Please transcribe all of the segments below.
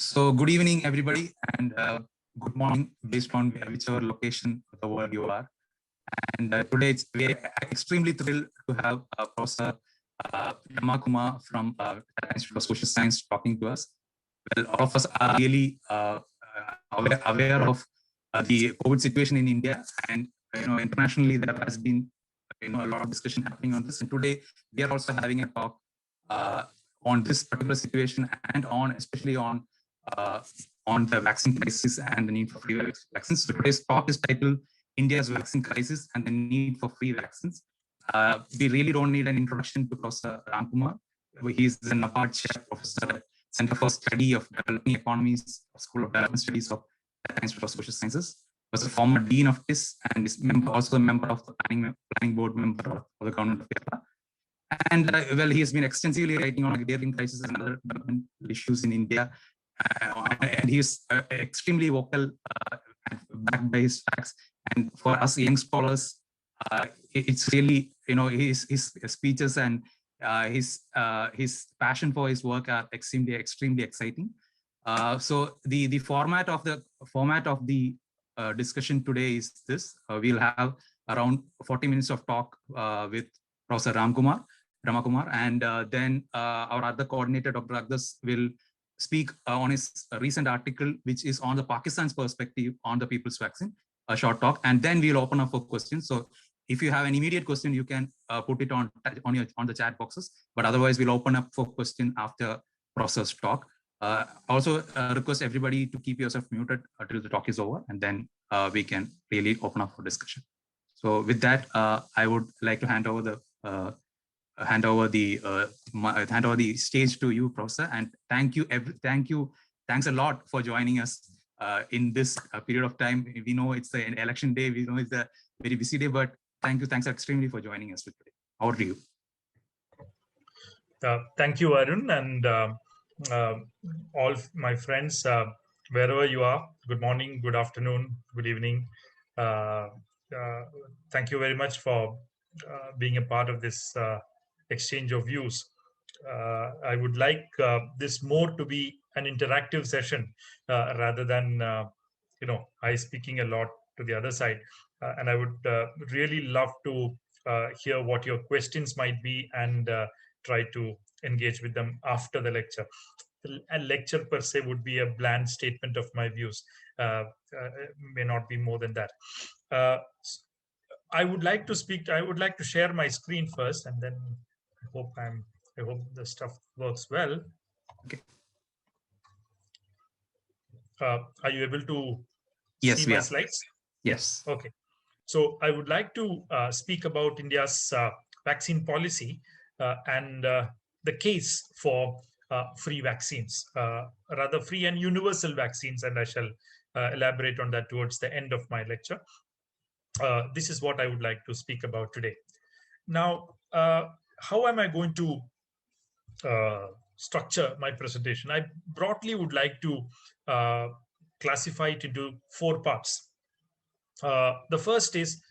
So good evening, everybody, and good morning, based on whichever location of the world you are. And today we are extremely thrilled to have Professor Ramakumar from Tata Institute of Social Science talking to us. Well, all of us are really aware of the COVID situation in India, and internationally there has been a lot of discussion happening on this. And today we are also having a talk on this particular situation and especially on the vaccine crisis and the need for free vaccines. So today's talk is titled India's Vaccine Crisis and the Need for Free Vaccines. We really don't need an introduction to Professor Ramakumar. He's the NABARD chair professor at Center for Study of Developing Economies, School of Development Studies of the Institute of Social Sciences. Was a former dean of this and is also a member of the planning board member of the government of Kerala. And well, he has been extensively writing on agrarian crisis and other development issues in India. And he is extremely vocal and backed by his facts. And for us young scholars, it's really, his speeches and his passion for his work are extremely exciting. So the format of the discussion today is this. We'll have around 40 minutes of talk with Professor Ramakumar, and then our other coordinator, Dr. Agdas, will speak on his recent article, which is on the Pakistan's perspective on the people's vaccine, a short talk, and then we'll open up for questions. So if you have an immediate question, you can put it on the chat boxes, but otherwise we'll open up for question after Professor's talk. Also request everybody to keep yourself muted until the talk is over, and then we can really open up for discussion. So with that, I would like to hand over the stage to you, Professor, and thanks a lot for joining us in this period of time. We know it's an election day, we know it's a very busy day, but thanks extremely for joining us today. Over to you. Thank you, Arun, and all my friends, wherever you are, good morning, good afternoon, good evening. Thank you very much for being a part of this exchange of views. I would like this more to be an interactive session rather than I speaking a lot to the other side. And I would really love to hear what your questions might be and try to engage with them after the lecture. A lecture per se would be a bland statement of my views, may not be more than that. I would like to share my screen first, and then I hope the stuff works well. Okay. Are you able to see my slides? Yes. Okay. So I would like to speak about India's vaccine policy and the case for free vaccines, rather free and universal vaccines, and I shall elaborate on that towards the end of my lecture. This is what I would like to speak about today. Now, how am I going to structure my presentation? I broadly would like to classify it into 4 parts. The first is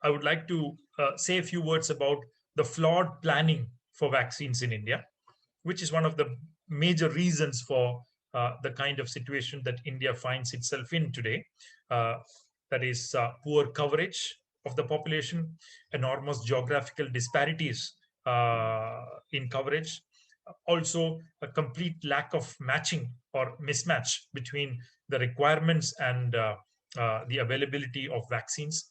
I would like to say a few words about the flawed planning for vaccines in India, which is one of the major reasons for the kind of situation that India finds itself in today. That is poor coverage of the population, enormous geographical disparities in coverage, also a complete lack of matching or mismatch between the requirements and the availability of vaccines.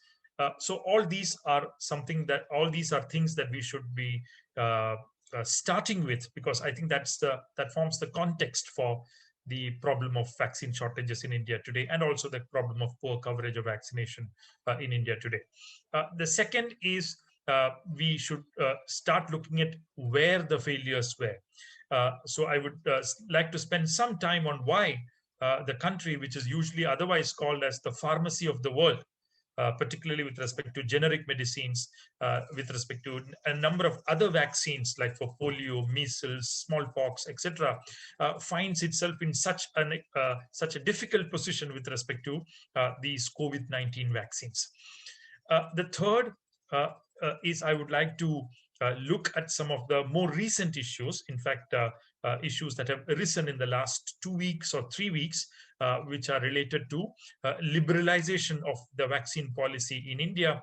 So all these are things that we should be starting with, because I think that forms the context for the problem of vaccine shortages in India today, and also the problem of poor coverage of vaccination in India today. The second is we should start looking at where the failures were. So I would like to spend some time on why the country, which is usually otherwise called as the pharmacy of the world, particularly with respect to generic medicines, with respect to a number of other vaccines like for polio, measles, smallpox, etc., finds itself in such a difficult position with respect to these COVID-19 vaccines. The third is I would like to look at some of the more recent issues. In fact, issues that have arisen in the last 2 weeks or 3 weeks, which are related to liberalization of the vaccine policy in India,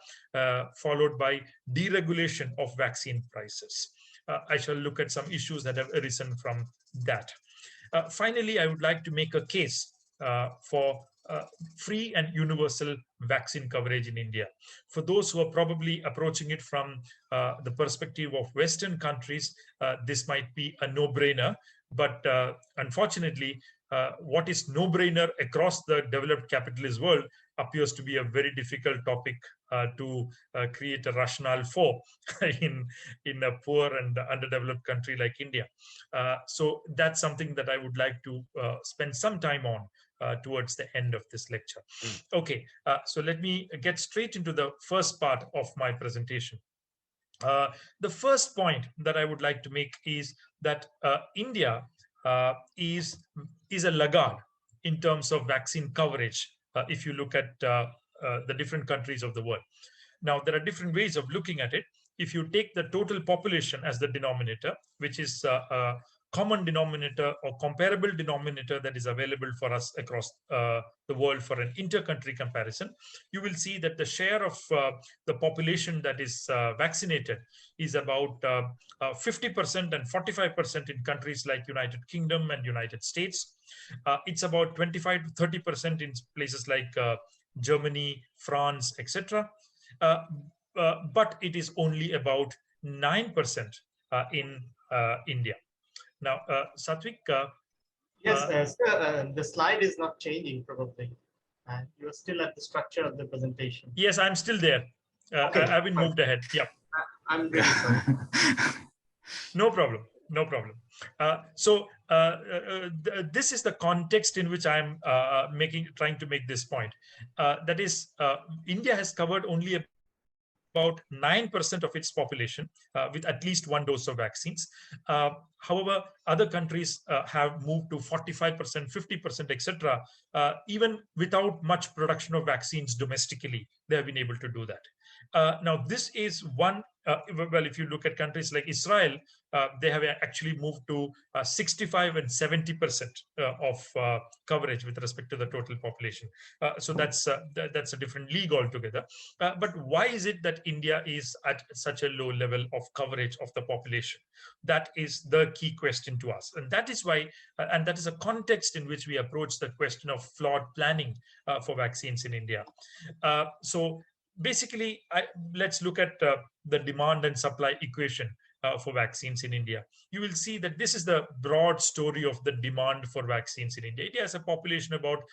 followed by deregulation of vaccine prices. I shall look at some issues that have arisen from that. Finally, I would like to make a case for free and universal vaccine coverage in India. For those who are probably approaching it from the perspective of Western countries, this might be a no-brainer. But unfortunately, what is no-brainer across the developed capitalist world appears to be a very difficult topic to create a rationale for in a poor and underdeveloped country like India. So that's something that I would like to spend some time on towards the end of this lecture. Okay, so let me get straight into the first part of my presentation. The first point that I would like to make is that India is a laggard in terms of vaccine coverage if you look at the different countries of the world. Now, there are different ways of looking at it. If you take the total population as the denominator, which is a common denominator or comparable denominator that is available for us across the world for an inter-country comparison, you will see that the share of the population that is vaccinated is about 50% and 45% in countries like United Kingdom and United States. It's about 25 to 30% in places like Germany, France, etc. But it is only about 9% in India. Now, Satwik. Yes, sir, the slide is not changing probably. You're still at the structure of the presentation. Yes, I'm still there. Okay, I've been moved ahead. Yeah. I'm really sorry. No problem. No problem. This is the context in which I'm trying to make this point. That is, India has covered only about 9% of its population with at least one dose of vaccines. However, other countries have moved to 45%, 50%, etc. Even without much production of vaccines domestically, they have been able to do that. Now, this is one, well, if you look at countries like Israel, they have actually moved to 65 and 70% of coverage with respect to the total population. So that's a different league altogether. But why is it that India is at such a low level of coverage of the population? That is the key question to us. And that is why, and that is a context in which we approach the question of flawed planning for vaccines in India. So basically, let's look at the demand and supply equation for vaccines in India. You will see that this is the broad story of the demand for vaccines in India. India has a population about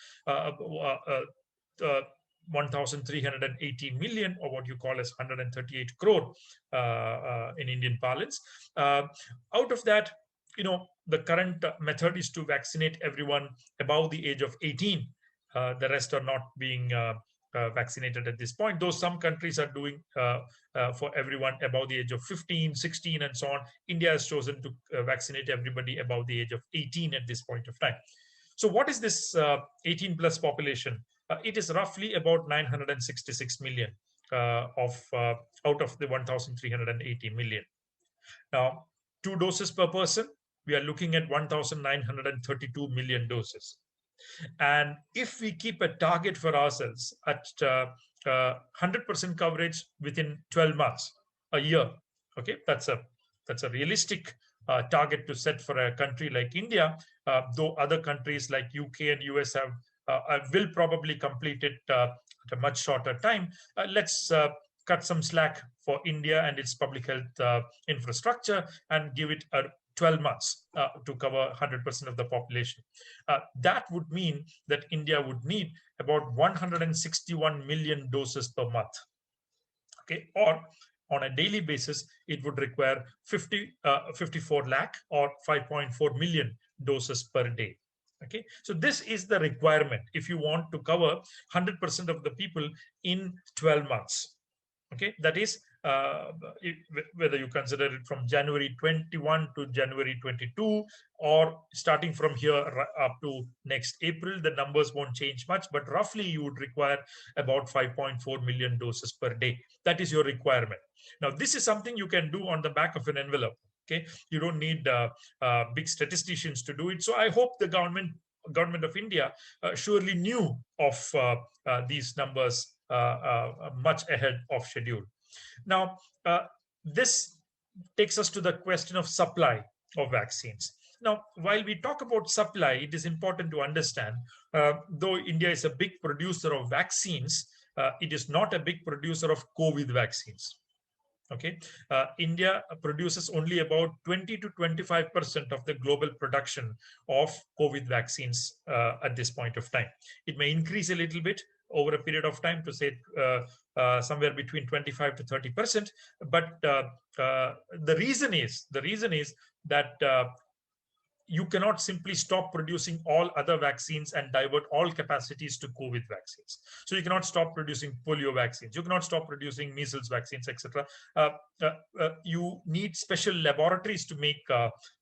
1,380 million, or what you call as 138 crore in Indian parlance. Out of that, the current method is to vaccinate everyone above the age of 18. The rest are not being vaccinated at this point, though some countries are doing for everyone above the age of 15, 16, and so on. India has chosen to vaccinate everybody above the age of 18 at this point of time. So what is this 18 plus population? It is roughly about 966 million out of the 1,380 million. Now, 2 doses per person, we are looking at 1,932 million doses. And if we keep a target for ourselves at 100% coverage within 12 months, a year, okay, that's a realistic target to set for a country like India, though other countries like UK and US will probably complete it at a much shorter time. Let's cut some slack for India and its public health infrastructure and give it a 12 months to cover 100% of the population. That would mean that India would need about 161 million doses per month. Okay, or on a daily basis, it would require 54 lakh or 5.4 million doses per day. Okay, so this is the requirement if you want to cover 100% of the people in 12 months. Okay, that is whether you consider it from January 21 to January 22, or starting from here up to next April, the numbers won't change much, but roughly you would require about 5.4 million doses per day. That is your requirement. Now, this is something you can do on the back of an envelope. Okay, you don't need big statisticians to do it. So I hope the government of India surely knew of these numbers much ahead of schedule. Now, this takes us to the question of supply of vaccines. Now, while we talk about supply, it is important to understand, though India is a big producer of vaccines, it is not a big producer of COVID vaccines. Okay, India produces only about 20 to 25% of the global production of COVID vaccines at this point of time. It may increase a little bit over a period of time to say somewhere between 25 to 30%. But the reason is that you cannot simply stop producing all other vaccines and divert all capacities to COVID vaccines. So you cannot stop producing polio vaccines. You cannot stop producing measles vaccines, etc. You need special laboratories to make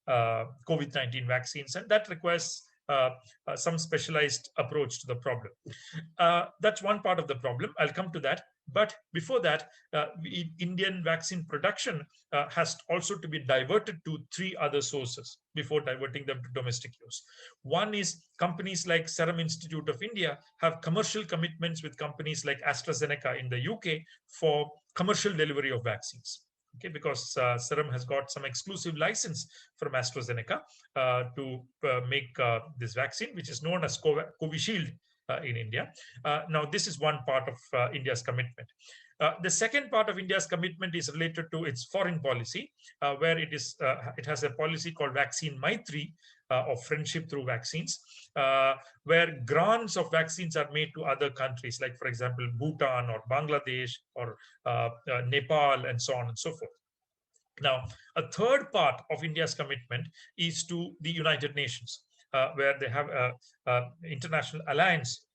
COVID-19 vaccines, and that requires some specialized approach to the problem. That's one part of the problem. I'll come to that. But before that, Indian vaccine production has also to be diverted to 3 other sources before diverting them to domestic use. One is companies like Serum Institute of India have commercial commitments with companies like AstraZeneca in the UK for commercial delivery of vaccines. Okay, because Serum has got some exclusive license from AstraZeneca to make this vaccine, which is known as Covishield in India. Now, this is one part of India's commitment. The second part of India's commitment is related to its foreign policy, where it has a policy called Vaccine Maitri, of friendship through vaccines, where grants of vaccines are made to other countries, like, for example, Bhutan or Bangladesh or Nepal, and so on and so forth. Now, a third part of India's commitment is to the United Nations, where they have an international alliance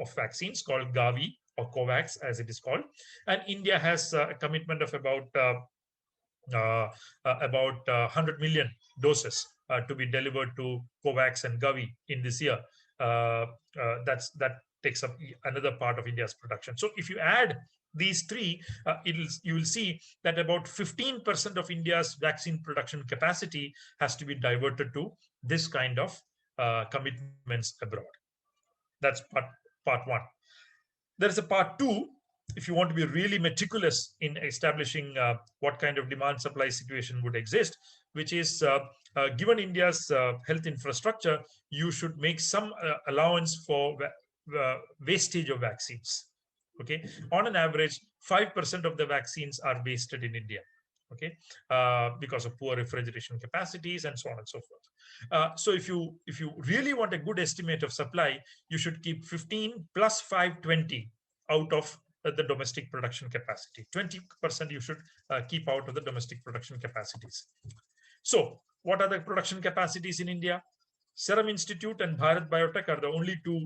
of vaccines called Gavi, or COVAX as it is called. And India has a commitment of about 100 million doses to be delivered to COVAX and Gavi in this year. That takes up another part of India's production. So if you add these 3, you will see that about 15% of India's vaccine production capacity has to be diverted to this kind of commitments abroad. That's part 1. There is a part 2. If you want to be really meticulous in establishing what kind of demand supply situation would exist, which is given India's health infrastructure, you should make some allowance for wastage of vaccines. Okay, on an average, 5% of the vaccines are wasted in India. Okay, because of poor refrigeration capacities and so on and so forth. So if you really want a good estimate of supply, you should keep 15 plus 5, 20 out of the domestic production capacity. 20% you should keep out of the domestic production capacities. So what are the production capacities in India? Serum Institute and Bharat Biotech are the only 2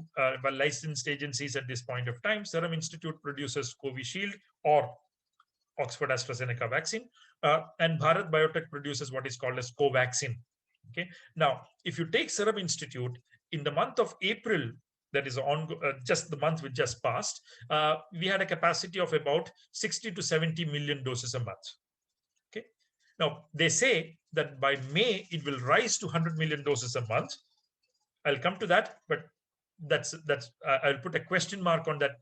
licensed agencies at this point of time. Serum Institute produces Covishield or Oxford AstraZeneca vaccine, and Bharat Biotech produces what is called as Covaxin. Okay. Now, if you take Serum Institute, in the month of April, that is just the month we just passed, we had a capacity of about 60 to 70 million doses a month. Okay. Now, they say that by May, it will rise to 100 million doses a month. I'll come to that, but I'll put a question mark on that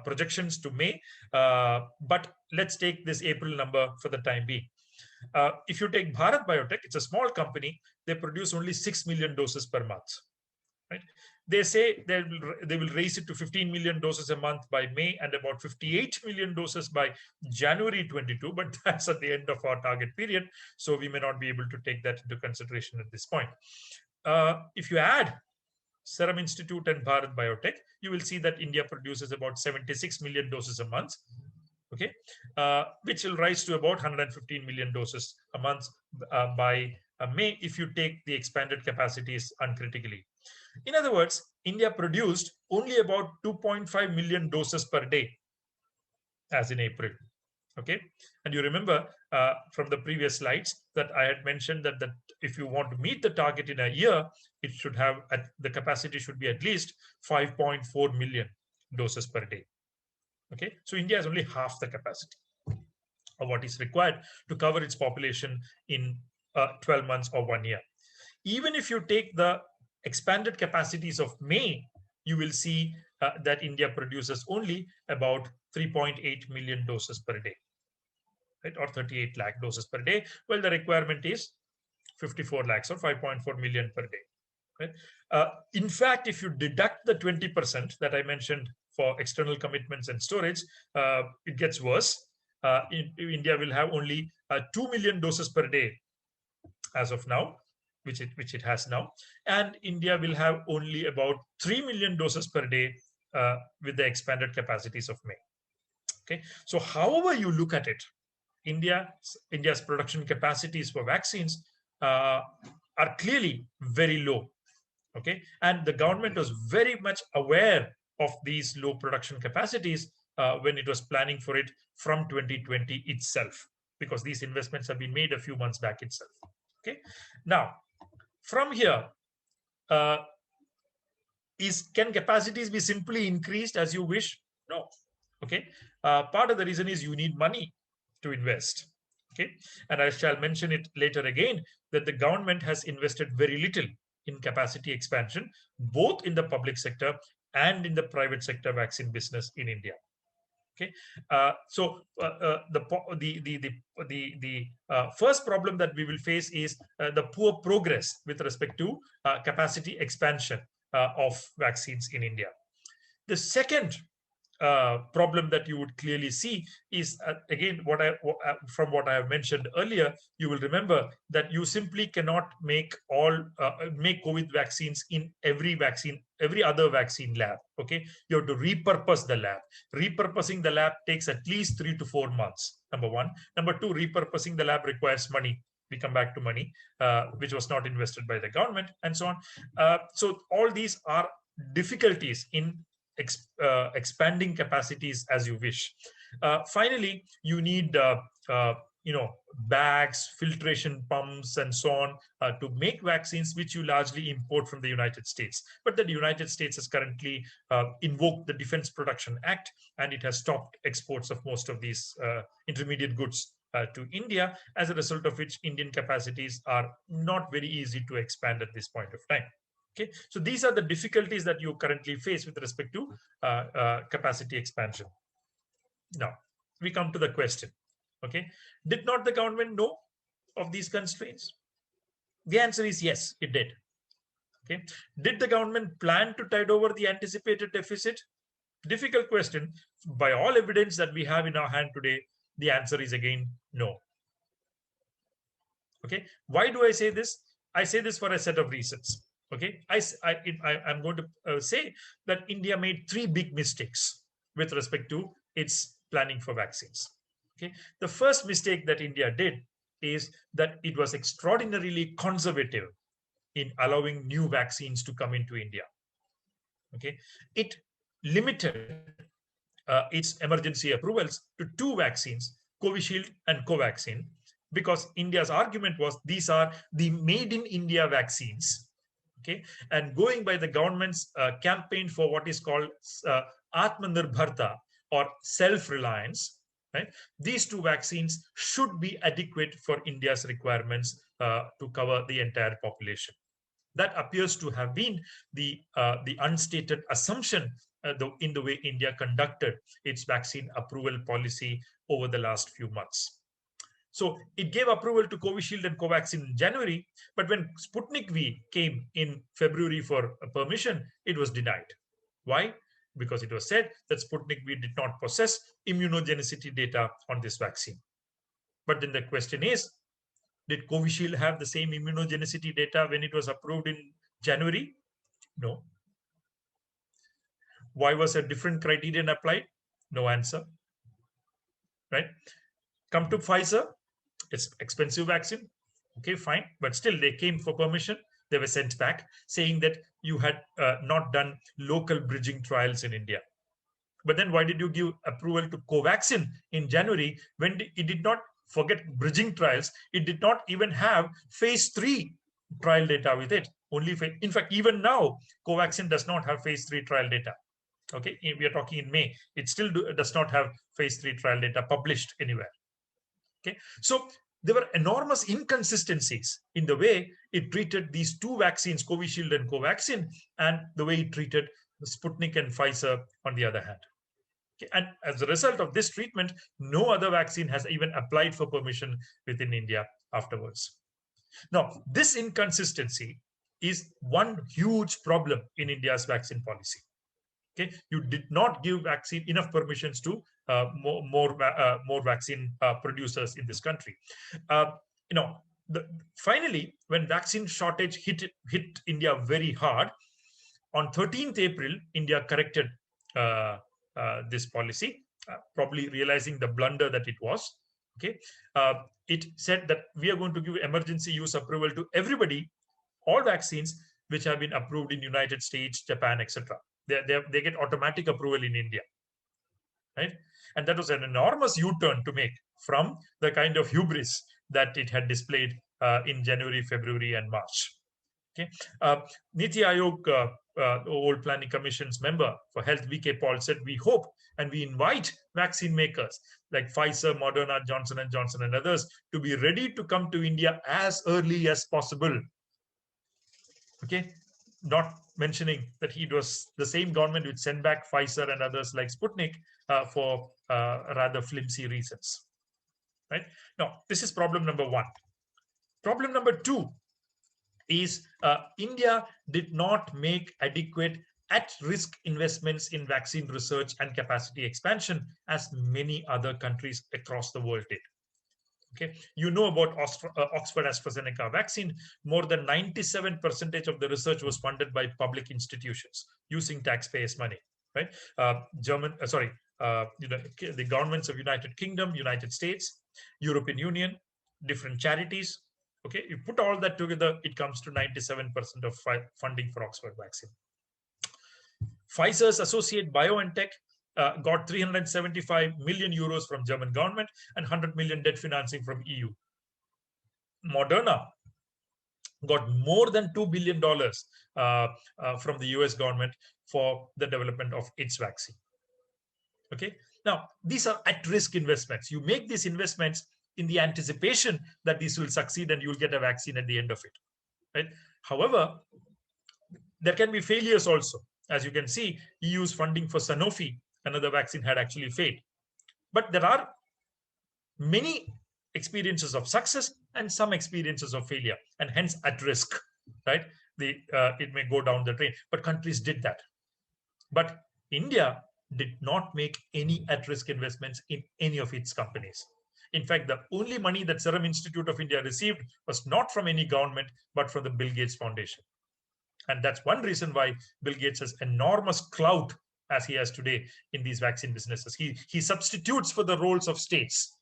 projections to May. But let's take this April number for the time being. If you take Bharat Biotech, it's a small company. They produce only 6 million doses per month. Right? They say they will raise it to 15 million doses a month by May and about 58 million doses by January 22, but that's at the end of our target period. So we may not be able to take that into consideration at this point. If you add Serum Institute and Bharat Biotech, you will see that India produces about 76 million doses a month, okay, which will rise to about 115 million doses a month by May if you take the expanded capacities uncritically. In other words, India produced only about 2.5 million doses per day as in April. Okay, and you remember from the previous slides that I had mentioned that if you want to meet the target in a year, it should have the capacity should be at least 5.4 million doses per day. Okay, so India has only half the capacity. what is required to cover its population in 12 months or 1 year. Even if you take the expanded capacities of May, you will see that India produces only about 3.8 million doses per day, right? Or 38 lakh doses per day, while the requirement is 54 lakhs or 5.4 million per day. Right? In fact, if you deduct the 20% that I mentioned for external commitments and storage, it gets worse. India will have only 2 million doses per day as of now, which it has now, and India will have only about 3 million doses per day with the expanded capacities of May. Okay, so however you look at it, India's production capacities for vaccines are clearly very low. Okay, and the government was very much aware of these low production capacities when it was planning for it from 2020 itself, because these investments have been made a few months back itself. Okay, now from here, can capacities be simply increased as you wish? No. Okay, part of the reason is you need money to invest. Okay, and I shall mention it later again that the government has invested very little in capacity expansion, both in the public sector and in the private sector vaccine business in India. Okay, so the first problem that we will face is the poor progress with respect to capacity expansion of vaccines in India. The second problem that you would clearly see is again from what I have mentioned earlier. You will remember that you simply cannot make COVID vaccines in every other vaccine lab. Okay, you have to repurpose the lab. Repurposing the lab takes at least 3 to 4 months. Number one. Number two, repurposing the lab requires money. We come back to money, which was not invested by the government, and so on. So all these are difficulties in expanding capacities as you wish. Finally, you need bags, filtration pumps, and so on to make vaccines, which you largely import from the United States. But the United States has currently invoked the Defense Production Act, and it has stopped exports of most of these intermediate goods to India, as a result of which Indian capacities are not very easy to expand at this point of time. Okay, so these are the difficulties that you currently face with respect to capacity expansion. Now, we come to the question. Okay, did not the government know of these constraints? The answer is yes, it did. Okay, did the government plan to tide over the anticipated deficit? Difficult question. By all evidence that we have in our hand today, the answer is again no. Okay, why do I say this? I say this for a set of reasons. Okay, I'm going to say that India made 3 big mistakes with respect to its planning for vaccines. Okay, the first mistake that India did is that it was extraordinarily conservative in allowing new vaccines to come into India. Okay, it limited its emergency approvals to 2 vaccines, Covishield and Covaxin, because India's argument was these are the made in India vaccines. Okay, and going by the government's campaign for what is called Atmanirbharta, or self-reliance, right? These 2 vaccines should be adequate for India's requirements to cover the entire population. That appears to have been the unstated assumption in the way India conducted its vaccine approval policy over the last few months. So it gave approval to Covishield and Covaxin in January, but when Sputnik V came in February for permission, it was denied. Why? Because it was said that Sputnik V did not possess immunogenicity data on this vaccine. But then the question is, did Covishield have the same immunogenicity data when it was approved in January? No. Why was a different criterion applied? No answer. Right? Come to Pfizer. It's expensive vaccine. Okay, fine. But still, they came for permission. They were sent back saying that you had not done local bridging trials in India. But then why did you give approval to Covaxin in January when it did not, forget bridging trials, it did not even have phase 3 trial data with it? Only, in fact, even now, Covaxin does not have phase 3 trial data. Okay, we are talking in May. It still does not have phase 3 trial data published anywhere. Okay, so there were enormous inconsistencies in the way it treated these two vaccines, Covishield and Covaxin, and the way it treated Sputnik and Pfizer on the other hand. Okay, and as a result of this treatment, no other vaccine has even applied for permission within India afterwards. Now, this inconsistency is one huge problem in India's vaccine policy. Okay, you did not give vaccine enough permissions to more vaccine producers in this country. You know, finally, when vaccine shortage hit India very hard, on 13th April, India corrected this policy, probably realizing the blunder that it was. Okay, it said that we are going to give emergency use approval to everybody, all vaccines which have been approved in United States, Japan, etc. They get automatic approval in India, right? And that was an enormous U-turn to make from the kind of hubris that it had displayed in January, February, and March. Okay, Niti Aayog, Old Planning Commission's member for Health, V.K. Paul, said, "We hope and we invite vaccine makers like Pfizer, Moderna, Johnson & Johnson, and others to be ready to come to India as early as possible." Okay, not mentioning that it was the same government which sent back Pfizer and others like Sputnik for rather flimsy reasons. Right? Now, this is problem number one. Problem number two is India did not make adequate at-risk investments in vaccine research and capacity expansion as many other countries across the world did. Okay, you know about Oxford AstraZeneca vaccine. More than 97% of the research was funded by public institutions using taxpayers' money. Right? The governments of United Kingdom, United States, European Union, different charities. Okay, you put all that together, it comes to 97% of funding for Oxford vaccine. Pfizer's associate BioNTech got 375 million euros from German government and 100 million debt financing from EU. Moderna got more than $2 billion from the US government for the development of its vaccine. Okay, now these are at-risk investments. You make these investments in the anticipation that this will succeed and you'll get a vaccine at the end of it. Right? However, there can be failures also. As you can see, EU's funding for Sanofi, another vaccine, had actually failed. But there are many experiences of success and some experiences of failure, and hence at risk, right? It may go down the drain, but countries did that. But India did not make any at-risk investments in any of its companies. In fact, the only money that Serum Institute of India received was not from any government, but from the Bill Gates Foundation. And that's one reason why Bill Gates has enormous clout as he has today in these vaccine businesses. He substitutes for the roles of states,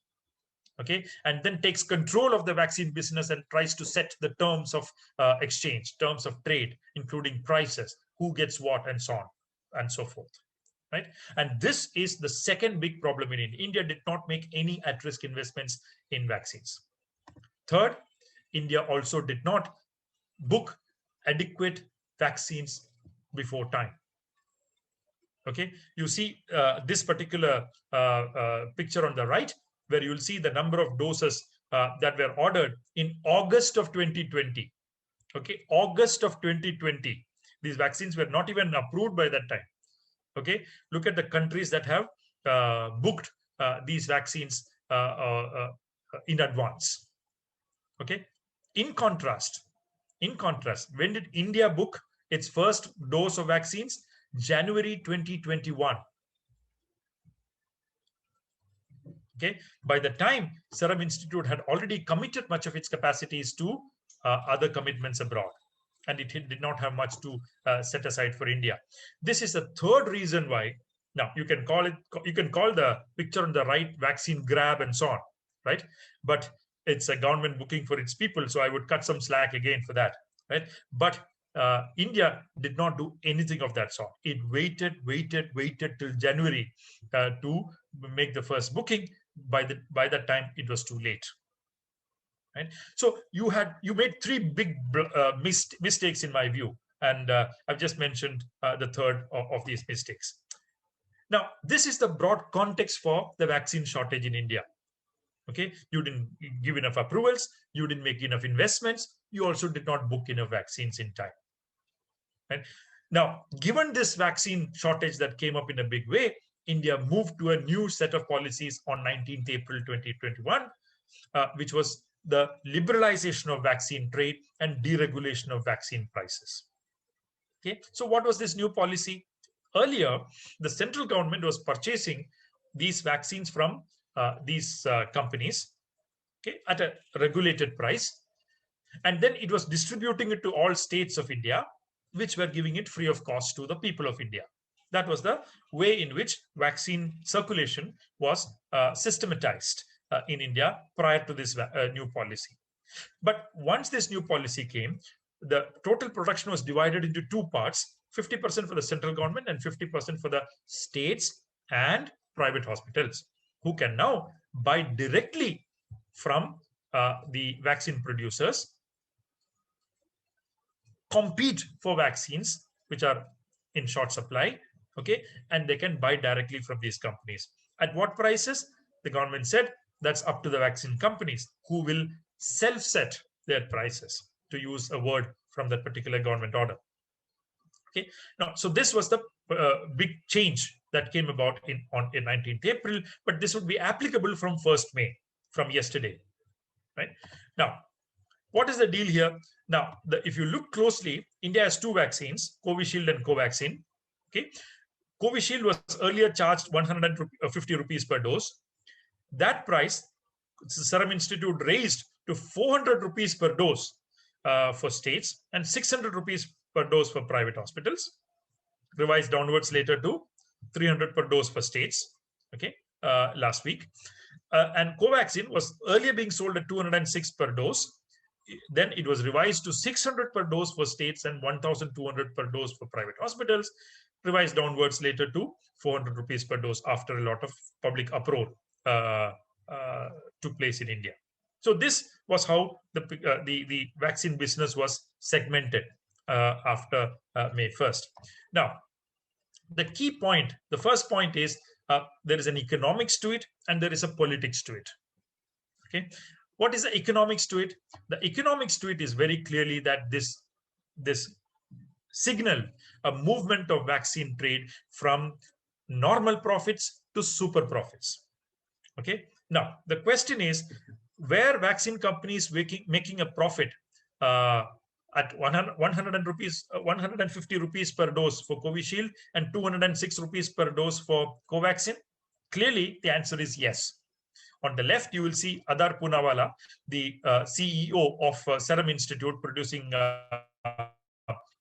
okay, and then takes control of the vaccine business and tries to set the terms of exchange, terms of trade, including prices, who gets what, and so on and so forth. Right? And this is the second big problem in India. India did not make any at-risk investments in vaccines. Third, India also did not book adequate vaccines before time. Okay, you see this particular picture on the right, where you'll see the number of doses that were ordered in August of 2020. Okay, August of 2020. These vaccines were not even approved by that time. Okay, look at the countries that have booked these vaccines in advance. Okay, in contrast, when did India book its first dose of vaccines? January 2021. Okay, by the time Serum Institute had already committed much of its capacities to other commitments abroad, and it did not have much to set aside for India. This is the third reason why. Now you can call the picture on the right vaccine grab and so on, right? But it's a government booking for its people, so I would cut some slack again for that, right? But India did not do anything of that sort. It waited till January to make the first booking. By that time, it was too late. Right? So you made three big mistakes in my view, and I've just mentioned the third of these mistakes. Now, this is the broad context for the vaccine shortage in India. Okay, you didn't give enough approvals, you didn't make enough investments, you also did not book enough vaccines in time. Right? Now, given this vaccine shortage that came up in a big way, India moved to a new set of policies on 19th April 2021, which was the liberalization of vaccine trade and deregulation of vaccine prices. Okay, so what was this new policy? Earlier, the central government was purchasing these vaccines from these companies, okay, at a regulated price, and then it was distributing it to all states of India, which were giving it free of cost to the people of India. That was the way in which vaccine circulation was systematized in India prior to this new policy. But once this new policy came, the total production was divided into two parts, 50% for the central government and 50% for the states and private hospitals, who can now buy directly from the vaccine producers, compete for vaccines which are in short supply, okay, and they can buy directly from these companies. At what prices? The government said that's up to the vaccine companies, who will self-set their prices, to use a word from that particular government order. Okay, now, so this was the big change that came about on 19th April, but this would be applicable from 1st May, from yesterday, right? Now, what is the deal here? Now, if you look closely, India has two vaccines, Covishield and Covaxin. Okay, Covishield was earlier charged 150 rupees per dose. That price, the Serum Institute raised to 400 rupees per dose for states and 600 rupees per dose for private hospitals, revised downwards later to 300 per dose for states, okay, last week. And Covaxin was earlier being sold at 206 per dose. Then it was revised to 600 per dose for states and 1,200 per dose for private hospitals, revised downwards later to 400 rupees per dose after a lot of public uproar took place in India. So this was how the vaccine business was segmented after May 1st. Now, the key point, the first point is there is an economics to it and there is a politics to it. Okay, what is the economics to it? The economics to it is very clearly that this signal a movement of vaccine trade from normal profits to super profits. Okay, now the question is, where vaccine companies making a profit at 150 rupees per dose for Covishield and 206 rupees per dose for Covaxin? Clearly, the answer is yes. On the left, you will see Aadhaar Poonawalla, the CEO of Serum Institute producing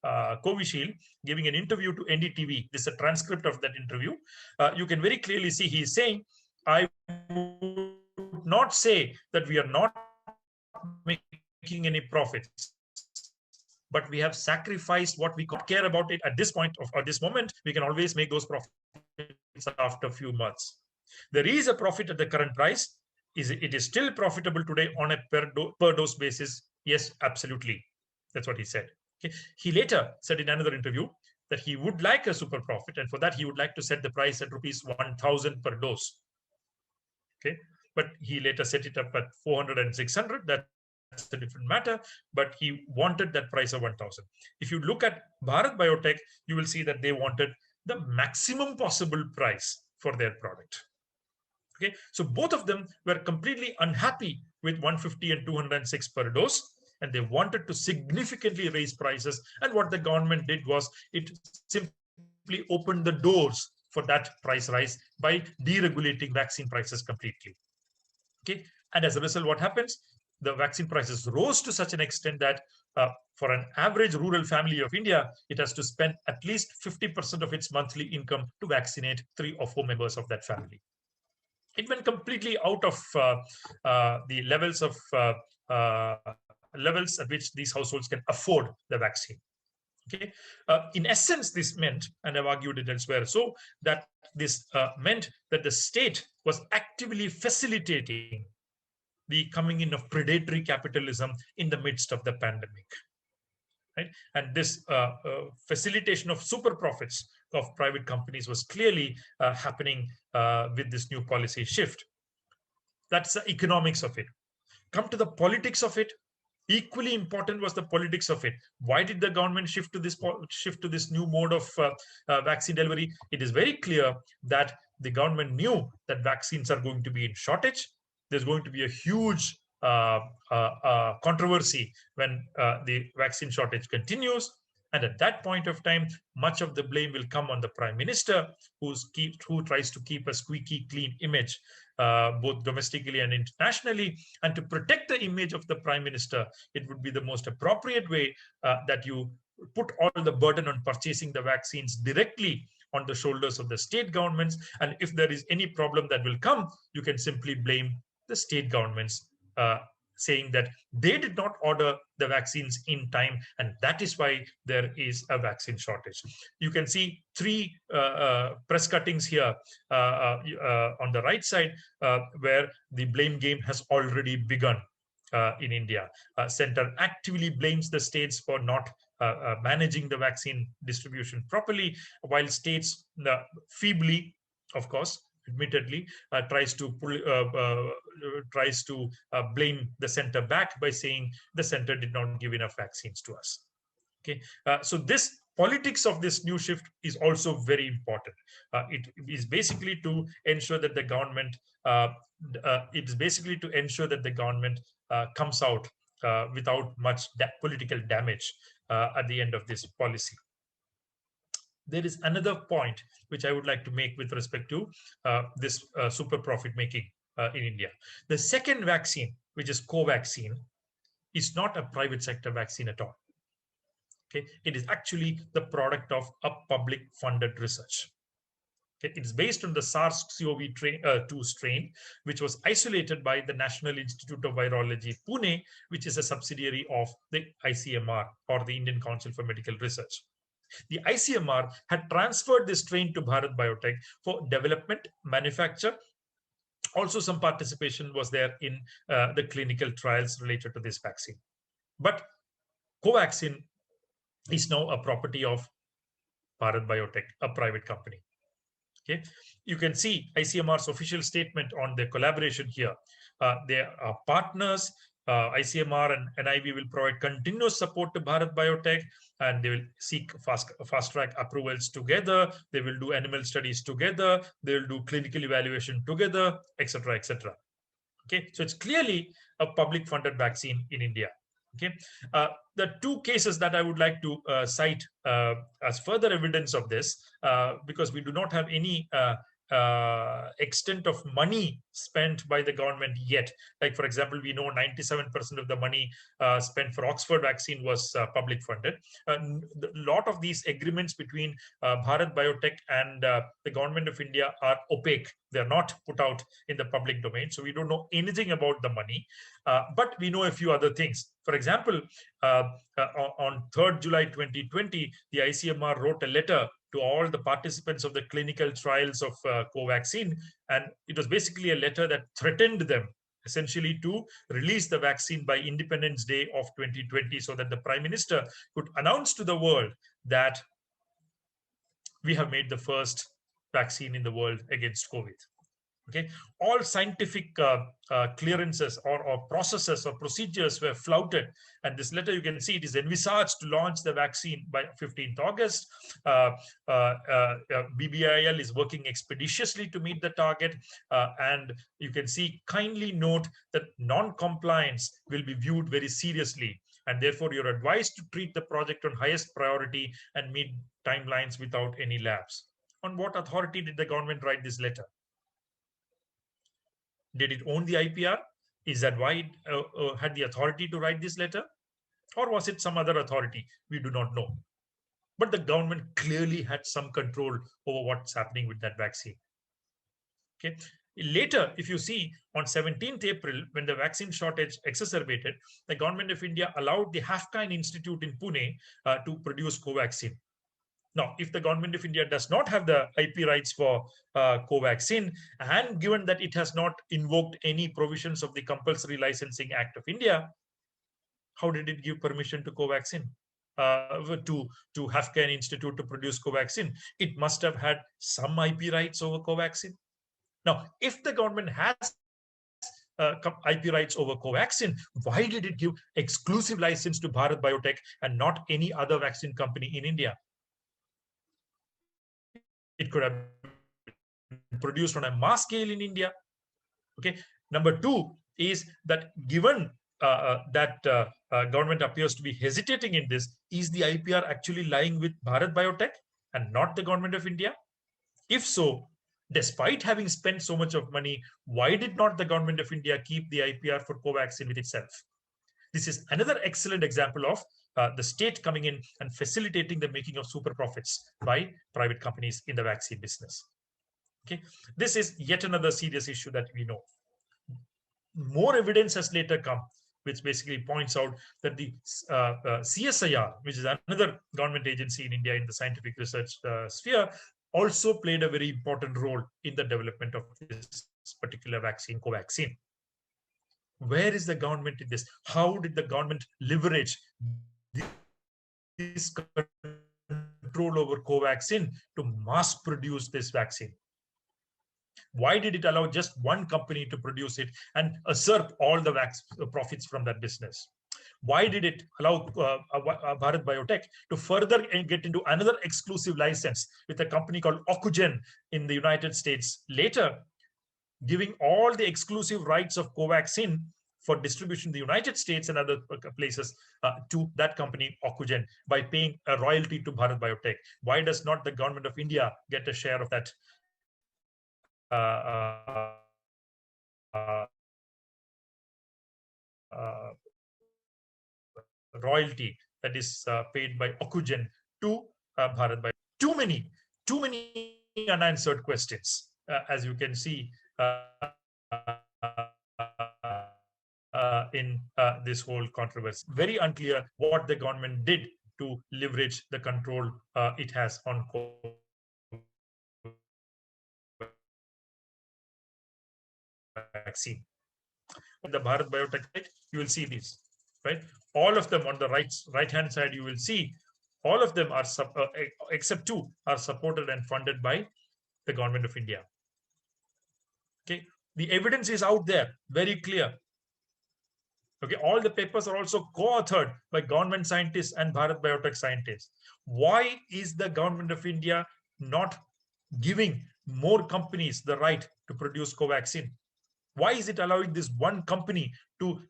Covishield, giving an interview to NDTV. This is a transcript of that interview. You can very clearly see he is saying, I would not say that we are not making any profits, but we have sacrificed what we could care about it at this point of or this moment. We can always make those profits after a few months. There is a profit at the current price. It is still profitable today on a per dose basis? Yes, absolutely. That's what he said. Okay. He later said in another interview that he would like a super profit, and for that he would like to set the price at rupees 1,000 per dose. Okay, but he later set it up at 400 and 600. That's a different matter, but he wanted that price of 1,000. If you look at Bharat Biotech, you will see that they wanted the maximum possible price for their product. Okay, so both of them were completely unhappy with 150 and 206 per dose, and they wanted to significantly raise prices. And what the government did was it simply opened the doors for that price rise by deregulating vaccine prices completely. Okay, and as a result, what happens? The vaccine prices rose to such an extent that for an average rural family of India, it has to spend at least 50% of its monthly income to vaccinate 3 or 4 members of that family. It went completely out of the levels of levels at which these households can afford the vaccine. Okay, in essence, this meant, and I've argued it elsewhere, so that this meant that the state was actively facilitating the coming in of predatory capitalism in the midst of the pandemic. Right? And this facilitation of super profits of private companies was clearly happening with this new policy shift. That's the economics of it. Come to the politics of it. Equally important was the politics of it. Why did the government shift to this new mode of vaccine delivery? It is very clear that the government knew that vaccines are going to be in shortage. There's going to be a huge controversy when the vaccine shortage continues. And at that point of time, much of the blame will come on the Prime Minister, who tries to keep a squeaky clean image, both domestically and internationally. And to protect the image of the Prime Minister, it would be the most appropriate way that you put all the burden on purchasing the vaccines directly on the shoulders of the state governments. And if there is any problem that will come, you can simply blame the state governments, saying that they did not order the vaccines in time, and that is why there is a vaccine shortage. You can see three press cuttings here on the right side, where the blame game has already begun in India. Center actively blames the states for not managing the vaccine distribution properly, while states feebly, of course, admittedly, tries to blame the center back by saying the center did not give enough vaccines to us. Okay, so this politics of this new shift is also very important. It is basically to ensure that the government comes out without much political damage at the end of this policy. There is another point which I would like to make with respect to this super profit making in India. The second vaccine, which is Covaxin, is not a private sector vaccine at all. Okay, it is actually the product of a public funded research. Okay, it's based on the SARS-CoV-2 strain, which was isolated by the National Institute of Virology, Pune, which is a subsidiary of the ICMR, or the Indian Council for Medical Research. The ICMR had transferred this strain to Bharat Biotech for development, manufacture. Also, some participation was there in the clinical trials related to this vaccine. But Covaxin is now a property of Bharat Biotech, a private company. Okay, you can see ICMR's official statement on their collaboration here. They are partners. ICMR and NIV will provide continuous support to Bharat Biotech, and they will seek fast track approvals together. They will do animal studies together. They will do clinical evaluation together, etc., etc. Okay, so it's clearly a public funded vaccine in India. Okay, the two cases that I would like to cite as further evidence of this, because we do not have any extent of money spent by the government yet. Like, for example, we know 97% of the money spent for Oxford vaccine was public funded. A lot of these agreements between Bharat Biotech and the government of India are opaque. They're not put out in the public domain. So we don't know anything about the money, but we know a few other things. For example, on 3rd July 2020, the ICMR wrote a letter to all the participants of the clinical trials of Covaxin. And it was basically a letter that threatened them essentially to release the vaccine by Independence Day of 2020, so that the Prime Minister could announce to the world that we have made the first vaccine in the world against COVID. Okay, all scientific clearances or processes or procedures were flouted. And this letter, you can see, it is envisaged to launch the vaccine by 15th August. BBIL is working expeditiously to meet the target. And you can see, kindly note that non-compliance will be viewed very seriously. And therefore, you're advised to treat the project on highest priority and meet timelines without any lapse. On what authority did the government write this letter? Did it own the IPR? Is that why it had the authority to write this letter? Or was it some other authority? We do not know. But the government clearly had some control over what's happening with that vaccine. Okay. Later, if you see, on 17th April, when the vaccine shortage exacerbated, the government of India allowed the Hafkind Institute in Pune to produce Covaxin. Now, if the government of India does not have the IP rights for Covaxin, and given that it has not invoked any provisions of the Compulsory Licensing Act of India, how did it give permission to Covaxin, to Hafkind Institute to produce Covaxin? It must have had some IP rights over Covaxin. Now, if the government has IP rights over Covaxin, why did it give exclusive license to Bharat Biotech and not any other vaccine company in India? It could have been produced on a mass scale in India. Okay. Number two is that given that government appears to be hesitating in this, is the IPR actually lying with Bharat Biotech and not the government of India? If so, despite having spent so much of money, why did not the government of India keep the IPR for Covaxin with itself? This is another excellent example of the state coming in and facilitating the making of super profits by private companies in the vaccine business. Okay, this is yet another serious issue that we know. More evidence has later come, which basically points out that the CSIR, which is another government agency in India in the scientific research sphere, also played a very important role in the development of this particular vaccine, Covaxin. Where is the government in this? How did the government leverage this control over Covaxin to mass produce this vaccine? Why did it allow just one company to produce it and usurp all the profits from that business? Why did it allow Bharat Biotech to further get into another exclusive license with a company called Ocugen in the United States later, giving all the exclusive rights of Covaxin for distribution in the United States and other places to that company, Ocugen, by paying a royalty to Bharat Biotech? Why does not the government of India get a share of that royalty that is paid by Ocugen to Bharat Biotech? Too many unanswered questions, as you can see in this whole controversy. Very unclear what the government did to leverage the control it has on vaccine. On the Bharat Biotech, you will see these, right? All of them on the right-hand side, you will see all of them are, except two, are supported and funded by the government of India. Okay, the evidence is out there, very clear. Okay, all the papers are also co-authored by government scientists and Bharat Biotech scientists. Why is the government of India not giving more companies the right to produce Covaxin? Why is it allowing this one company to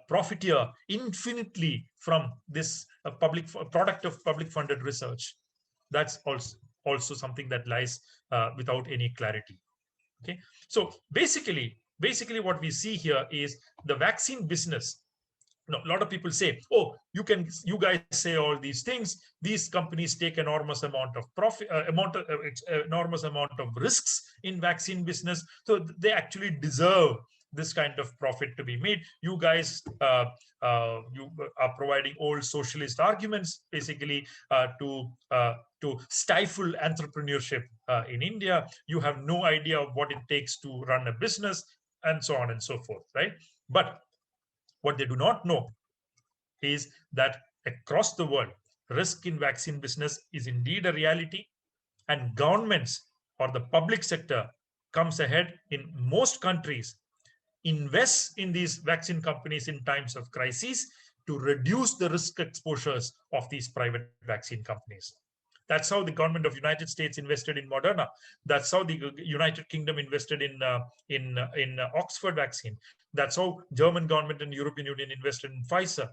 profiteer infinitely from this public product of public funded research? That's also something that lies without any clarity. Okay, so basically what we see here is the vaccine business. A lot of people say, oh, you guys say all these things. These companies take enormous amount of profit, enormous amount of risks in vaccine business. So they actually deserve this kind of profit to be made. You guys, you are providing old socialist arguments, basically, to stifle entrepreneurship in India. You have no idea of what it takes to run a business, and so on and so forth, right? But what they do not know is that across the world, risk in vaccine business is indeed a reality, and governments or the public sector comes ahead in most countries, invests in these vaccine companies in times of crisis to reduce the risk exposures of these private vaccine companies. That's how the government of United States invested in Moderna. That's how the United Kingdom invested in Oxford vaccine. That's how German government and European Union invested in Pfizer,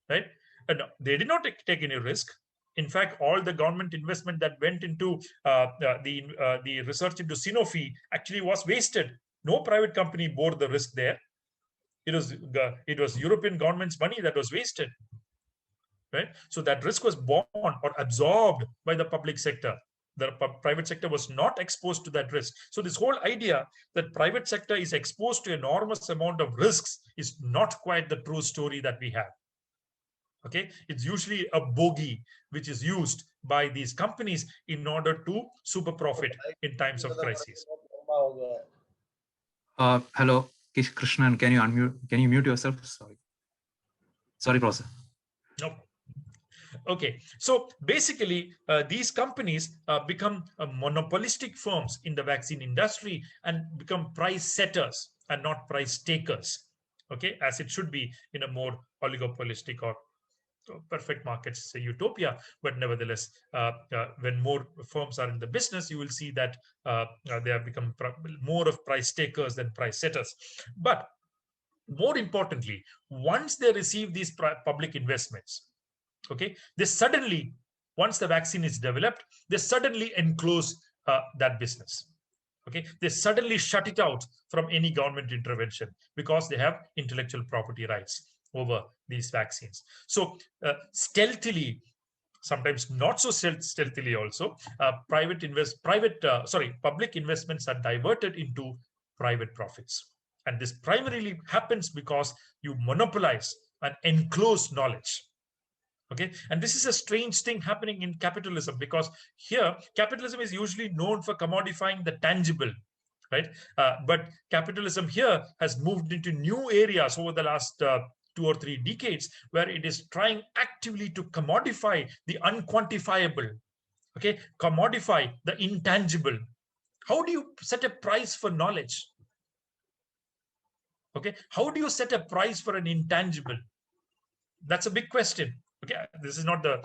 right? And they did not take any risk. In fact, all the government investment that went into the research into Sanofi actually was wasted. No private company bore the risk there. It was European government's money that was wasted. Right? So that risk was borne or absorbed by the public sector. The private sector was not exposed to that risk. So this whole idea that private sector is exposed to enormous amount of risks is not quite the true story that we have. Okay, it's usually a bogey which is used by these companies in order to super profit in times of crisis. Hello, Krishnan, can you unmute? Can you mute yourself? Sorry, Professor. No. Okay, so basically, these companies become monopolistic firms in the vaccine industry and become price setters. and not price takers. Okay, as it should be in a more oligopolistic or perfect markets, say utopia, but nevertheless, when more firms are in the business, you will see that they have become more of price takers than price setters. But more importantly, once they receive these public investments, okay, they suddenly, once the vaccine is developed, they suddenly enclose that business. Okay, they suddenly shut it out from any government intervention because they have intellectual property rights over these vaccines. So stealthily, sometimes not so stealthily also, public investments are diverted into private profits. And this primarily happens because you monopolize and enclose knowledge. Okay, and this is a strange thing happening in capitalism, because here capitalism is usually known for commodifying the tangible, right? But capitalism here has moved into new areas over the last 2 or 3 decades, where it is trying actively to commodify the unquantifiable, okay, commodify the intangible. How do you set a price for knowledge? Okay, how do you set a price for an intangible? That's a big question. Okay, this is not the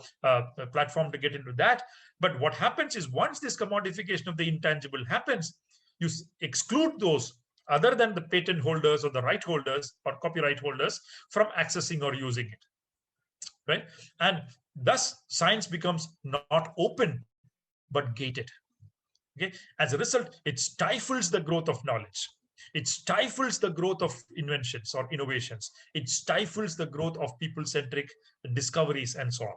platform to get into that. But what happens is, once this commodification of the intangible happens, you exclude those other than the patent holders or the right holders or copyright holders from accessing or using it, right? And thus science becomes not open, but gated. Okay, as a result, it stifles the growth of knowledge. It stifles the growth of inventions or innovations. It stifles the growth of people-centric discoveries and so on.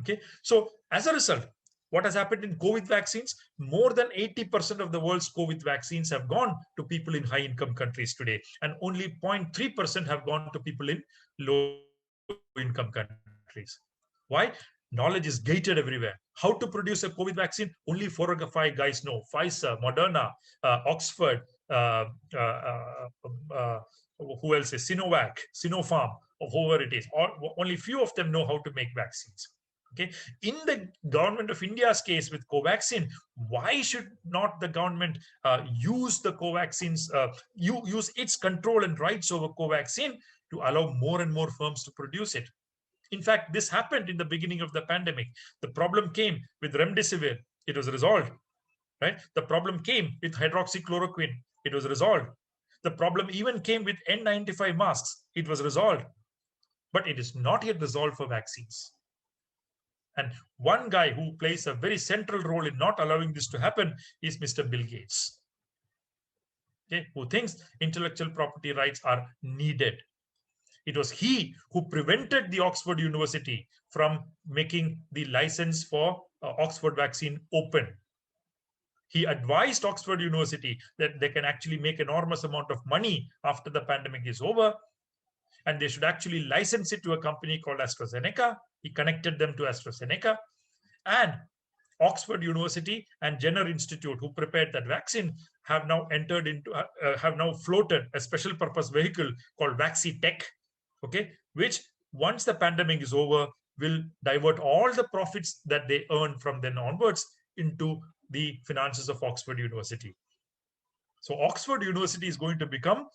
Okay, so as a result, what has happened in COVID vaccines? More than 80% of the world's COVID vaccines have gone to people in high-income countries today, and only 0.3% have gone to people in low-income countries. Why? Knowledge is gated everywhere. How to produce a COVID vaccine? Only 4 or 5 guys know. Pfizer, Moderna, Oxford, who else is Sinovac, Sinopharm, or whoever it is. Only few of them know how to make vaccines. Okay. In the government of India's case with Covaxin, why should not the government use the Covaxin's, use its control and rights over Covaxin to allow more and more firms to produce it? In fact, this happened in the beginning of the pandemic. The problem came with remdesivir. It was resolved, right? The problem came with hydroxychloroquine. It was resolved. The problem even came with N95 masks. It was resolved. But it is not yet resolved for vaccines. And one guy who plays a very central role in not allowing this to happen is Mr. Bill Gates, okay, who thinks intellectual property rights are needed. It was he who prevented the Oxford University from making the license for Oxford vaccine open. He advised Oxford University that they can actually make enormous amount of money after the pandemic is over, and they should actually license it to a company called AstraZeneca. He connected them to AstraZeneca, and Oxford University and Jenner Institute, who prepared that vaccine, have now entered into, have now floated a special purpose vehicle called VaxiTech, okay, which once the pandemic is over, will divert all the profits that they earn from then onwards into the finances of Oxford University. So Oxford University is going to become,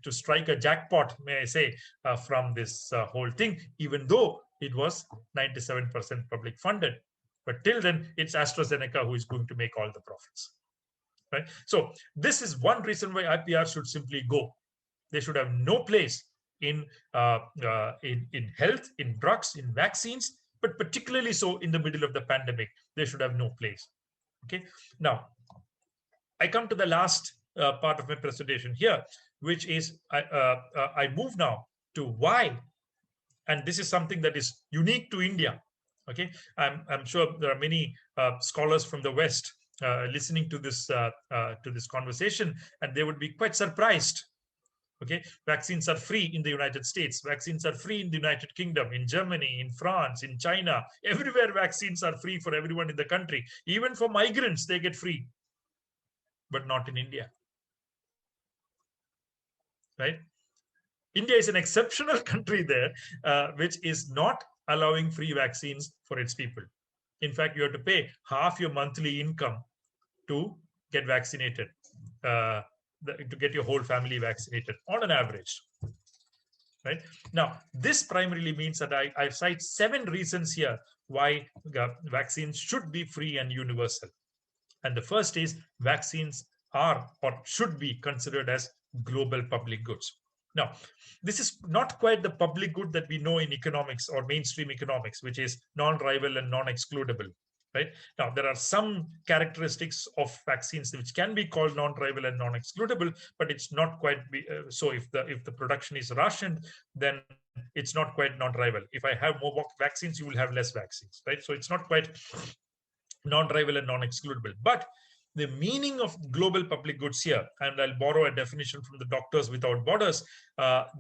to strike a jackpot, may I say, from this whole thing, even though it was 97% public funded. But till then, it's AstraZeneca who is going to make all the profits, right? So this is one reason why IPR should simply go. They should have no place in health, in drugs, in vaccines, but particularly so in the middle of the pandemic. They should have no place. Okay. Now, I come to the last part of my presentation here, which is I move now to why, and this is something that is unique to India. Okay, I'm sure there are many scholars from the West listening to this conversation, and they would be quite surprised. Okay, vaccines are free in the United States. Vaccines are free in the United Kingdom, in Germany, in France, in China. Everywhere vaccines are free for everyone in the country. Even for migrants, they get free, but not in India. Right? India is an exceptional country there, which is not allowing free vaccines for its people. In fact, you have to pay half your monthly income to get vaccinated. to get your whole family vaccinated on an average. Right now, this primarily means that I cite 7 reasons here why vaccines should be free and universal. And the first is vaccines are or should be considered as global public goods. Now, this is not quite the public good that we know in economics or mainstream economics, which is non-rival and non-excludable. Right now, there are some characteristics of vaccines which can be called non-rival and non-excludable, but it's not quite so. If the production is rationed, then it's not quite non-rival. If I have more vaccines, you will have less vaccines, right? So it's not quite non-rival and non-excludable. But the meaning of global public goods here, and I'll borrow a definition from the Doctors Without Borders,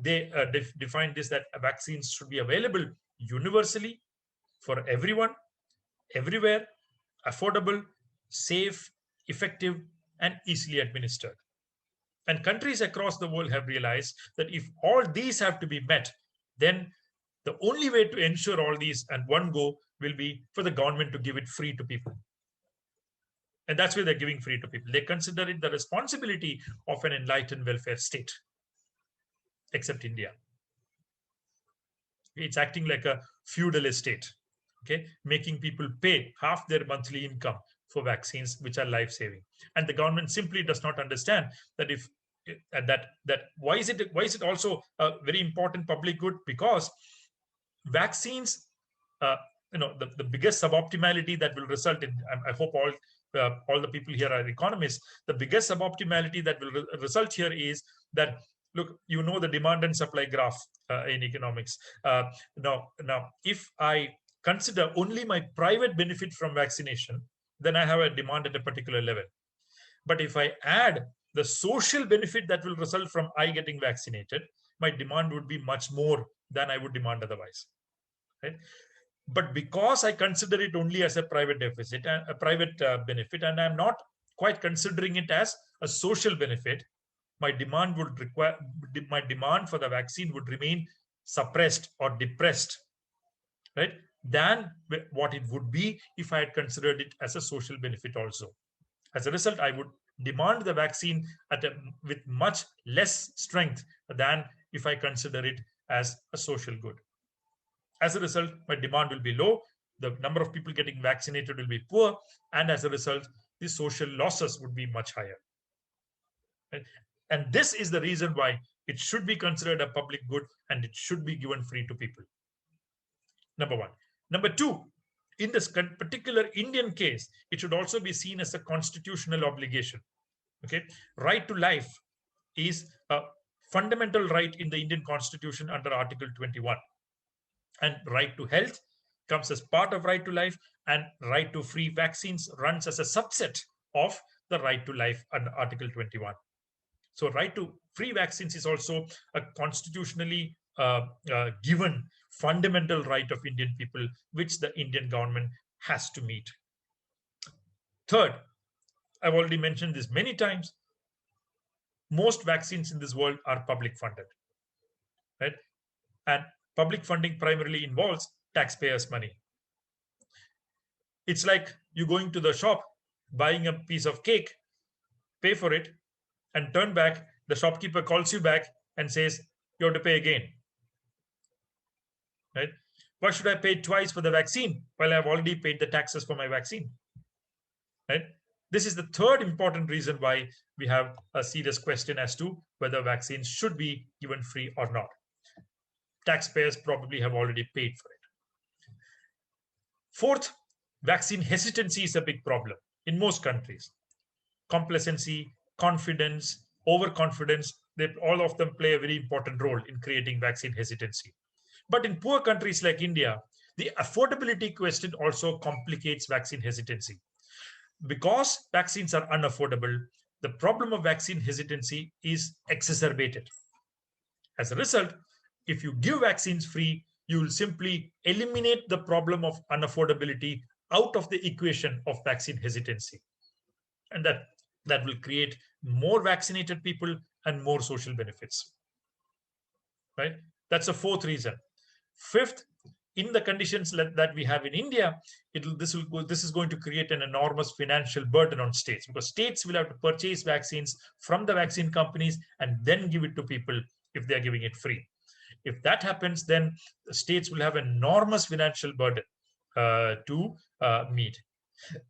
they define this that vaccines should be available universally for everyone, everywhere, affordable, safe, effective, and easily administered. And countries across the world have realized that if all these have to be met, then the only way to ensure all these at one go will be for the government to give it free to people. And that's why they're giving free to people. They consider it the responsibility of an enlightened welfare state, except India. It's acting like a feudal estate, okay, making people pay half their monthly income for vaccines which are life-saving. And the government simply does not understand that if why is it also a very important public good? Because vaccines, the biggest suboptimality that will result in, I hope all the people here are economists, the biggest suboptimality that will result here is that, look, the demand and supply graph in economics. Now, if I consider only my private benefit from vaccination, then I have a demand at a particular level. But if I add the social benefit that will result from I getting vaccinated, my demand would be much more than I would demand otherwise. Right? But because I consider it only as a private deficit, a private benefit, and I'm not quite considering it as a social benefit, my demand for the vaccine would remain suppressed or depressed, right? Than what it would be if I had considered it as a social benefit also. As a result, I would demand the vaccine with much less strength than if I consider it as a social good. As a result, my demand will be low, the number of people getting vaccinated will be poor, and as a result, the social losses would be much higher. Right? And this is the reason why it should be considered a public good and it should be given free to people. Number one. Number two, in this particular Indian case, it should also be seen as a constitutional obligation. Okay, right to life is a fundamental right in the Indian Constitution under Article 21. And right to health comes as part of right to life, and right to free vaccines runs as a subset of the right to life under Article 21. So right to free vaccines is also a constitutionally given fundamental right of Indian people, which the Indian government has to meet. Third, I've already mentioned this many times, most vaccines in this world are public funded, right? And public funding primarily involves taxpayers' money. It's like you going to the shop, buying a piece of cake, pay for it, and turn back. The shopkeeper calls you back and says, you have to pay again. Right? Why should I pay twice for the vaccine while I've already paid the taxes for my vaccine? Right? This is the third important reason why we have a serious question as to whether vaccines should be given free or not. Taxpayers probably have already paid for it. Fourth, vaccine hesitancy is a big problem in most countries. Complacency, confidence, overconfidence, all of them play a very important role in creating vaccine hesitancy. But in poor countries like India, the affordability question also complicates vaccine hesitancy. Because vaccines are unaffordable, the problem of vaccine hesitancy is exacerbated. As a result, if you give vaccines free, you will simply eliminate the problem of unaffordability out of the equation of vaccine hesitancy. And that will create more vaccinated people and more social benefits. Right? That's the fourth reason. Fifth, in the conditions that we have in India, this is going to create an enormous financial burden on states, because states will have to purchase vaccines from the vaccine companies and then give it to people if they are giving it free. If that happens, then the states will have enormous financial burden to meet.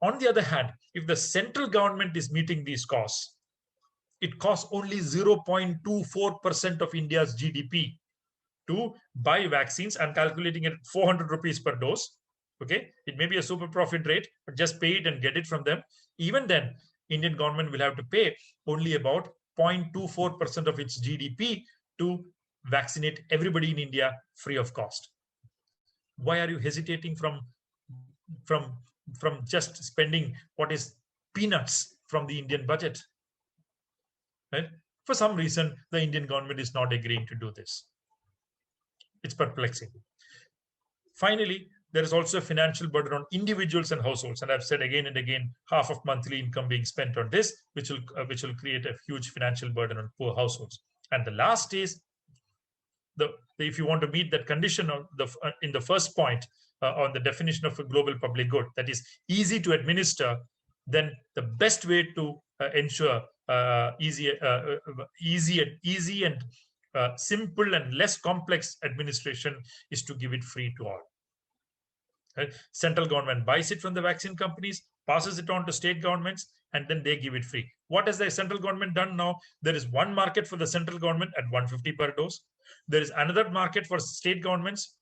On the other hand, if the central government is meeting these costs, it costs only 0.24% of India's GDP to buy vaccines. I'm calculating it at 400 rupees per dose. Okay, it may be a super profit rate, but just pay it and get it from them. Even then, Indian government will have to pay only about 0.24% of its GDP to vaccinate everybody in India free of cost. Why are you hesitating from just spending what is peanuts from the Indian budget? Right? For some reason, the Indian government is not agreeing to do this. It's perplexing. Finally, there is also a financial burden on individuals and households. And I've said again and again, half of monthly income being spent on this, which will create a huge financial burden on poor households. And the last is, if you want to meet that condition in the first point on the definition of a global public good, that is easy to administer, then the best way to ensure easy and simple and less complex administration is to give it free to all. Right? Central government buys it from the vaccine companies, passes it on to state governments, and then they give it free. What has the central government done now? There is one market for the central government at 150 per dose. There is another market for state governments.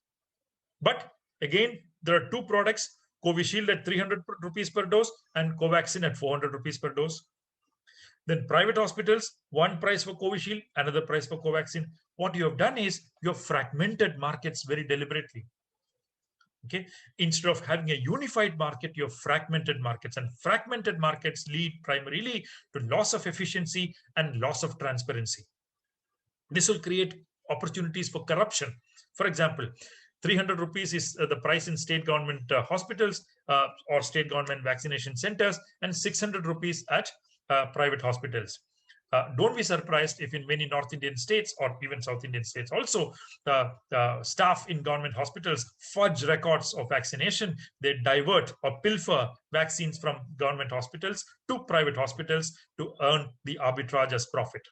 But again, there are two products, Covishield at 300 rupees per dose and Covaxin at 400 rupees per dose. Then private hospitals, one price for Covishield, another price for Covaxin. What you have done is you have fragmented markets very deliberately. Okay, instead of having a unified market, you have fragmented markets, and fragmented markets lead primarily to loss of efficiency and loss of transparency. This will create opportunities for corruption. For example, 300 rupees is the price in state government hospitals or state government vaccination centers, and 600 rupees at private hospitals. Don't be surprised if in many North Indian states or even South Indian states also, staff in government hospitals fudge records of vaccination. They divert or pilfer vaccines from government hospitals to private hospitals to earn the arbitrage as profit.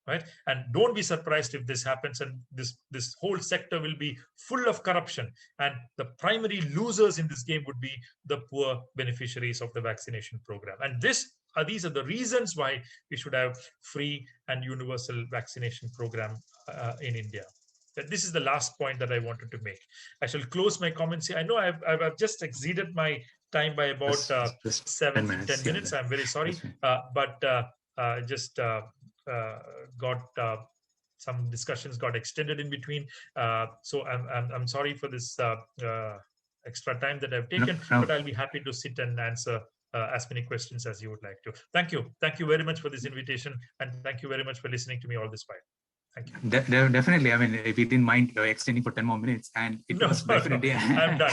Right? And don't be surprised if this happens, and this whole sector will be full of corruption, and the primary losers in this game would be the poor beneficiaries of the vaccination program. And these are the reasons why we should have free and universal vaccination program in India. This is the last point that I wanted to make. I shall close my comments here. I know I've just exceeded my time by about 7 to 10 minutes. I'm very sorry, but just got some discussions got extended in between. So I'm sorry for this extra time that I've taken, but I'll be happy to sit and answer as many questions as you would like to. Thank you. Thank you very much for this invitation, and thank you very much for listening to me all this while. Thank you. Definitely. I mean, if you didn't mind extending for 10 more minutes, and it was definitely. No, I'm done.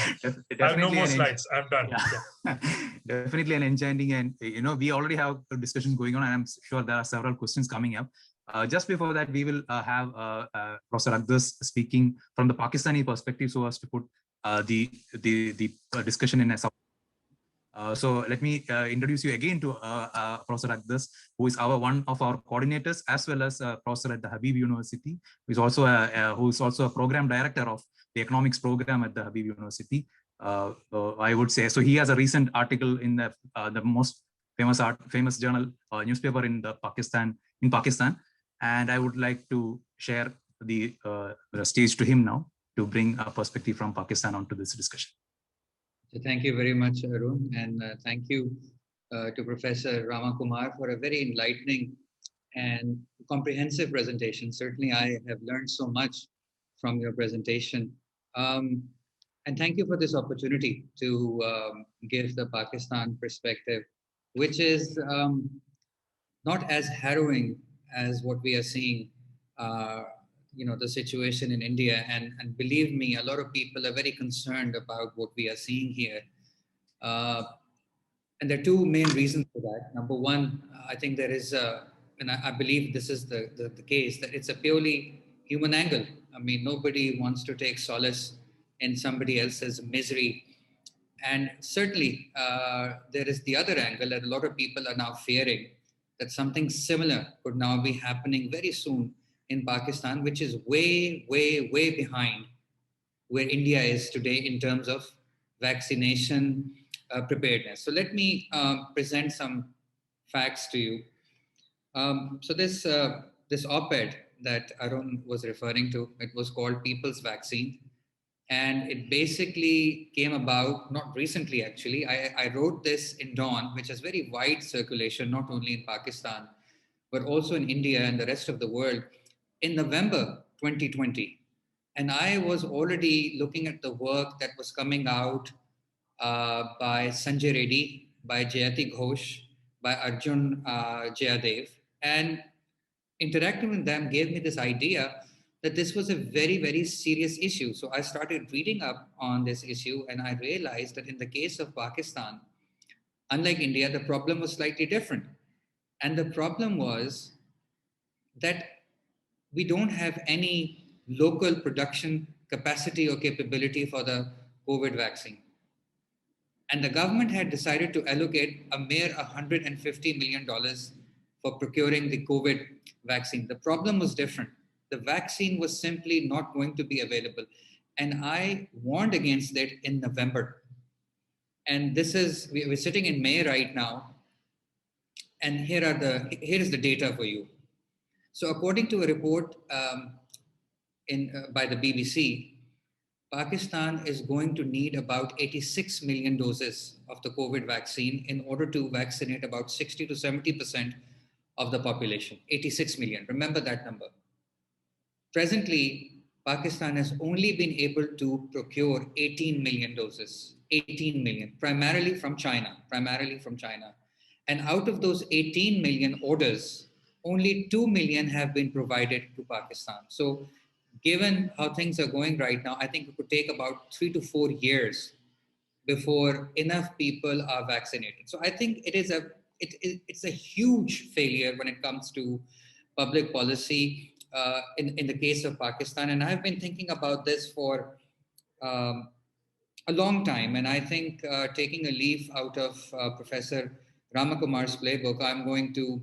I have no more slides. I'm done. Yeah. Definitely an enchanting, and we already have a discussion going on, and I'm sure there are several questions coming up. Just before that, we will have Professor Aadhaar speaking from the Pakistani perspective, so as to put the discussion in a. So let me introduce you again to Professor Aadhaar, who is one of our coordinators, as well as a professor at the Habib University, who is also a program director of the economics program at the Habib University. I would say, so he has a recent article in the most famous journal newspaper in Pakistan, and I would like to share the stage to him now to bring a perspective from Pakistan onto this discussion. So thank you very much, Arun, and thank you to Professor Ramakumar for a very enlightening and comprehensive presentation. Certainly, I have learned so much from your presentation. And thank you for this opportunity to give the Pakistan perspective, which is not as harrowing as what we are seeing, the situation in India. And believe me, a lot of people are very concerned about what we are seeing here. And there are two main reasons for that. Number one, I think there is, and I believe this is the case, that it's a purely human angle. I mean, nobody wants to take solace in somebody else's misery. And certainly, there is the other angle that a lot of people are now fearing that something similar could now be happening very soon in Pakistan, which is way, way, way behind where India is today in terms of vaccination preparedness. So let me present some facts to you. So this op-ed that Arun was referring to, it was called People's Vaccine. And it basically came about, not recently actually, I wrote this in Dawn, which has very wide circulation, not only in Pakistan, but also in India and the rest of the world, in November 2020. And I was already looking at the work that was coming out by Sanjay Reddy, by Jayati Ghosh, by Arjun Jayadev. And interacting with them gave me this idea that this was a very, very serious issue. So I started reading up on this issue, and I realized that in the case of Pakistan, unlike India, the problem was slightly different. And the problem was that we don't have any local production capacity or capability for the COVID vaccine. And the government had decided to allocate a mere $150 million for procuring the COVID vaccine. The problem was different. The vaccine was simply not going to be available. And I warned against it in November. And we're sitting in May right now. And here is the data for you. So according to a report by the BBC, Pakistan is going to need about 86 million doses of the COVID vaccine in order to vaccinate about 60 to 70% of the population. 86 million, remember that number. Presently, Pakistan has only been able to procure 18 million doses, 18 million, primarily from China. And out of those 18 million orders, only 2 million have been provided to Pakistan. So given how things are going right now, I think it could take about 3 to 4 years before enough people are vaccinated. So I think it's a huge failure when it comes to public policy in the case of Pakistan. And I've been thinking about this for a long time. And I think taking a leaf out of Professor Ramakumar's playbook, I'm going to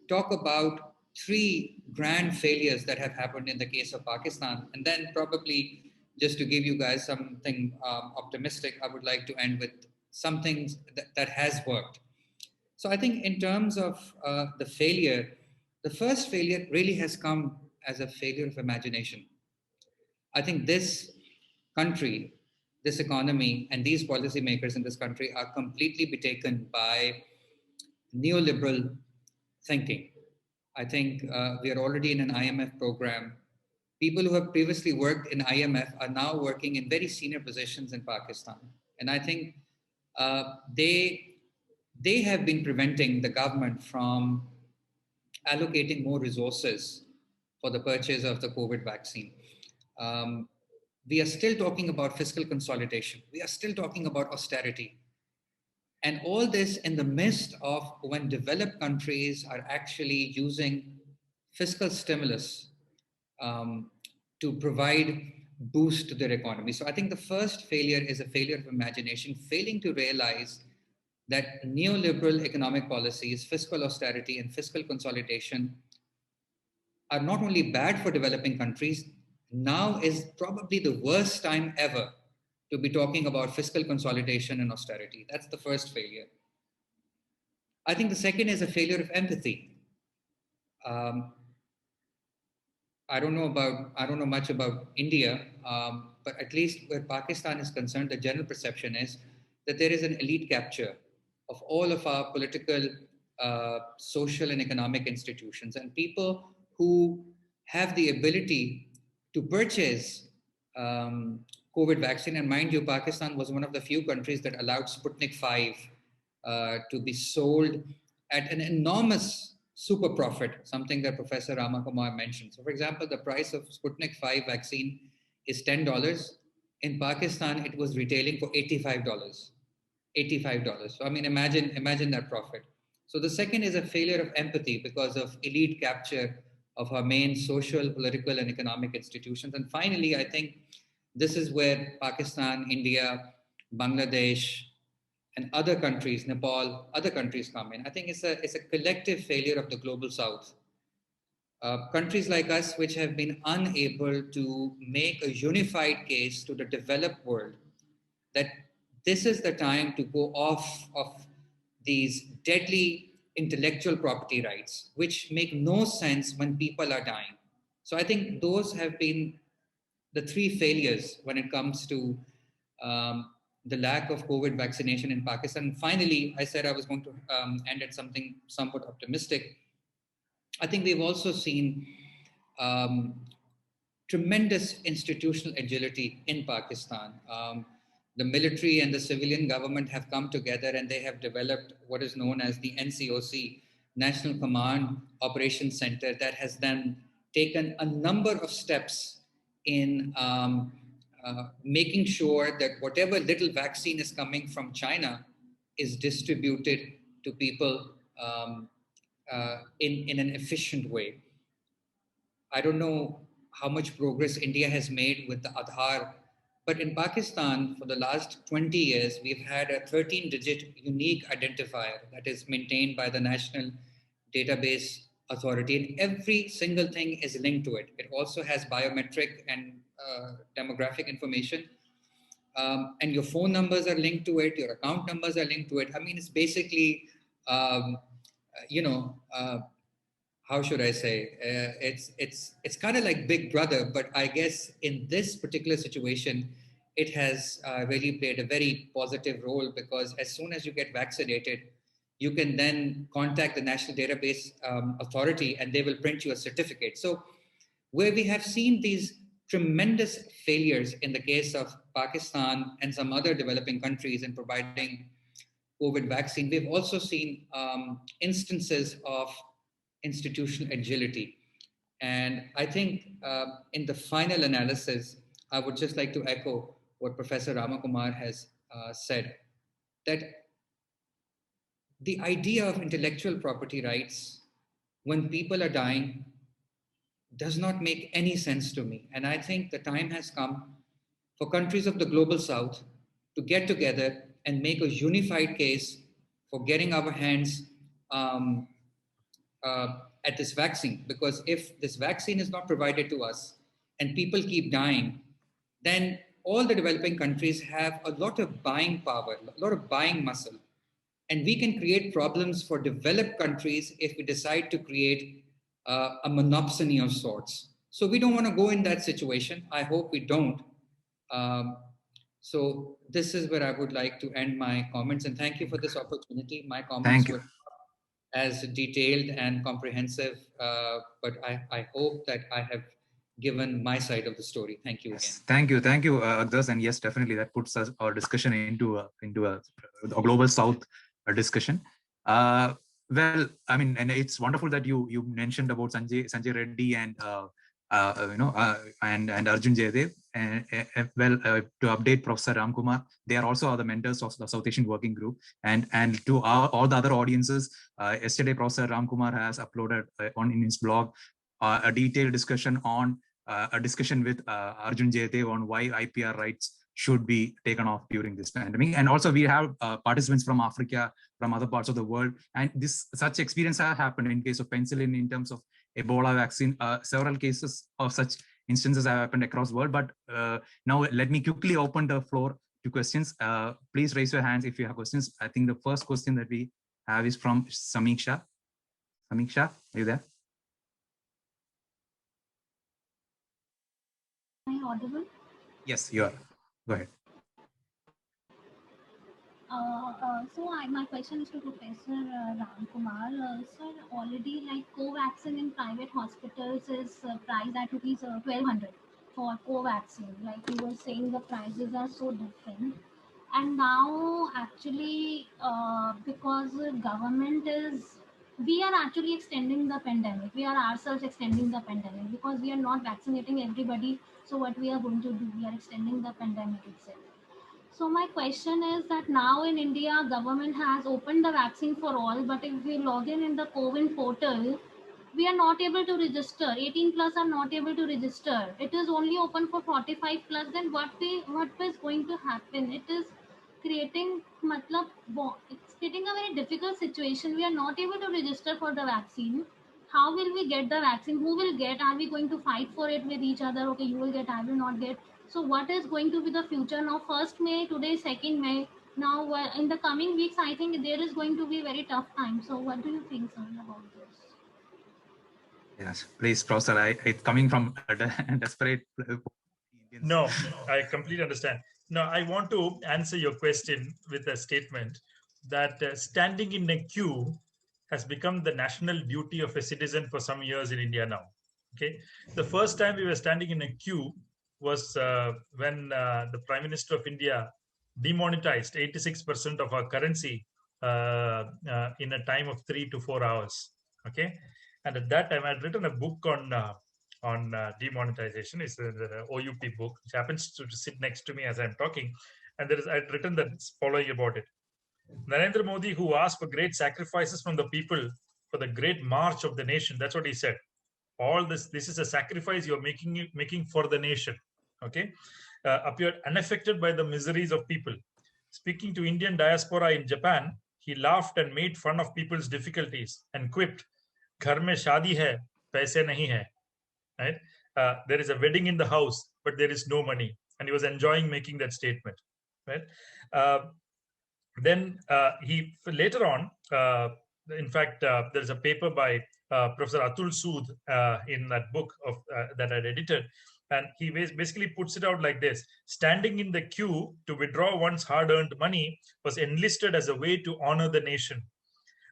talk about 3 grand failures that have happened in the case of Pakistan. And then probably just to give you guys something optimistic, I would like to end with something that has worked. So I think in terms of the failure, the first failure really has come as a failure of imagination. I think this country, this economy, and these policymakers in this country are completely betaken by neoliberal thinking. I think we are already in an IMF program. People who have previously worked in IMF are now working in very senior positions in Pakistan. And I think they have been preventing the government from allocating more resources for the purchase of the COVID vaccine. We are still talking about fiscal consolidation. We are still talking about austerity. And all this in the midst of when developed countries are actually using fiscal stimulus to provide boost to their economy. So I think the first failure is a failure of imagination, failing to realize that neoliberal economic policies, fiscal austerity, and fiscal consolidation are not only bad for developing countries, now is probably the worst time ever to be talking about fiscal consolidation and austerity. That's the first failure. I think the second is a failure of empathy. I don't know much about India, but at least where Pakistan is concerned, the general perception is that there is an elite capture of all of our political, social, and economic institutions, and people who have the ability to purchase COVID vaccine. And mind you, Pakistan was one of the few countries that allowed Sputnik 5 to be sold at an enormous super profit, something that Professor Ramakumar mentioned. So for example, the price of Sputnik 5 vaccine is $10. In Pakistan, it was retailing for $85. $85. So I mean, imagine that profit. So the second is a failure of empathy because of elite capture of our main social, political, and economic institutions. And finally, I think This is where Pakistan, India, Bangladesh, and other countries, Nepal, other countries come in. I think it's a collective failure of the global south. Countries like us, which have been unable to make a unified case to the developed world that this is the time to go off of these deadly intellectual property rights, which make no sense when people are dying. So I think those have been the three failures when it comes to the lack of COVID vaccination in Pakistan. Finally, I said I was going to end at something somewhat optimistic. I think we've also seen um, tremendous institutional agility in Pakistan. The military and the civilian government have come together and they have developed what is known as the NCOC, National Command Operations Center, that has then taken a number of steps in making sure that whatever little vaccine is coming from China is distributed to people in an efficient way. I don't know how much progress India has made with the Aadhaar, but in Pakistan, for the last 20 years, we've had a 13-digit unique identifier that is maintained by the National Database Authority, and every single thing is linked to it. It also has biometric and demographic information, and your phone numbers are linked to it, your account numbers are linked to it. I mean, it's basically, um, you know, how should I say? It's kind of like Big Brother, but I guess in this particular situation, it has really played a very positive role, because as soon as you get vaccinated, you can then contact the National Database Authority and they will print you a certificate. So where we have seen these tremendous failures in the case of Pakistan and some other developing countries in providing COVID vaccine, we've also seen instances of institutional agility. And I think in the final analysis, I would just like to echo what Professor Ramakumar has said, that the idea of intellectual property rights when people are dying does not make any sense to me. And I think the time has come for countries of the global south to get together and make a unified case for getting our hands um, at this vaccine. Because if this vaccine is not provided to us and people keep dying, then all the developing countries have a lot of buying power, a lot of buying muscle. And we can create problems for developed countries if we decide to create a monopsony of sorts. So we don't want to go in that situation. I hope we don't. Um, so this is where I would like to end my comments. And thank you for this opportunity. My comments Thank you. were as detailed and comprehensive, but I hope that I have given my side of the story. Thank you Yes, again. thank you, Agdas, and yes, definitely that puts us our discussion into a global South discussion. Well, I mean, and it's wonderful that you mentioned about Sanjay Reddy and and Arjun Jaydev. And to update Professor Ramkumar, they are also the mentors of the South Asian Working Group. And to all the other audiences, yesterday Professor Ramkumar has uploaded in his blog a detailed discussion on a discussion with Arjun Jaydev on why IPR rights should be taken off during this pandemic. And also we have participants from Africa, from other parts of the world. And such experience have happened in case of penicillin, in terms of Ebola vaccine. Several cases of such instances have happened across the world. But now let me quickly open the floor to questions. Please raise your hands if you have questions. I think the first question that we have is from Samiksha. Samiksha, are you there? Am I audible? Yes, you are. Go ahead. My question is to Professor Ramkumar. Sir, already like co-vaccine in private hospitals is priced at rupees 1200 for co-vaccine. Like you were saying, the prices are so different. And now actually, because government is, we are actually extending the pandemic. We are ourselves extending the pandemic because we are not vaccinating everybody. So what we are going to do, we are extending the pandemic itself. So my question is that now in India, government has opened the vaccine for all, but if we log in the COVID portal, we are not able to register. 18 plus are not able to register. It is only open for 45 plus. Then what is going to happen? It is creating it's creating a very difficult situation. We are not able to register for the vaccine. How will we get the vaccine? Who will get? Are we going to fight for it with each other? Okay, you will get, I will not get. So what is going to be the future now? 1st May, today 2nd May. Now in the coming weeks, I think there is going to be very tough time. So what do you think, sir, about this? Yes, please, Professor. It's coming from a desperate Indians. No, I completely understand. Now, I want to answer your question with a statement that standing in a queue has become the national duty of a citizen for some years in India now. Okay, the first time we were standing in a queue was when the Prime Minister of India demonetized 86% of our currency in a time of 3 to 4 hours. Okay, and at that time, I had written a book on demonetization. It's the OUP book, which happens to sit next to me as I'm talking. And I'd written the following about it. Narendra Modi, who asked for great sacrifices from the people for the great march of the nation. That's what he said. All this is a sacrifice you're making for the nation. Okay, appeared unaffected by the miseries of people. Speaking to Indian diaspora in Japan, he laughed and made fun of people's difficulties and quipped, "Ghar mein shaadi hai, paise nahi hai." Right? There is a wedding in the house, but there is no money, and he was enjoying making that statement. Right? Then he later on, in fact, there's a paper by Professor Atul Sood in that book that I'd edited, and he basically puts it out like this: standing in the queue to withdraw one's hard-earned money was enlisted as a way to honor the nation.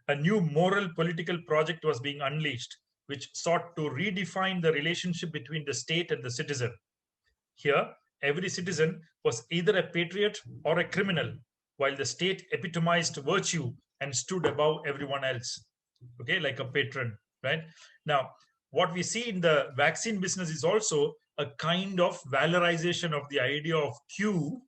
A new moral political project was being unleashed, which sought to redefine the relationship between the state and the citizen. Here, every citizen was either a patriot or a criminal, while the state epitomized virtue and stood above everyone else. Okay, like a patron, right? Now, what we see in the vaccine business is also a kind of valorization of the idea of queue,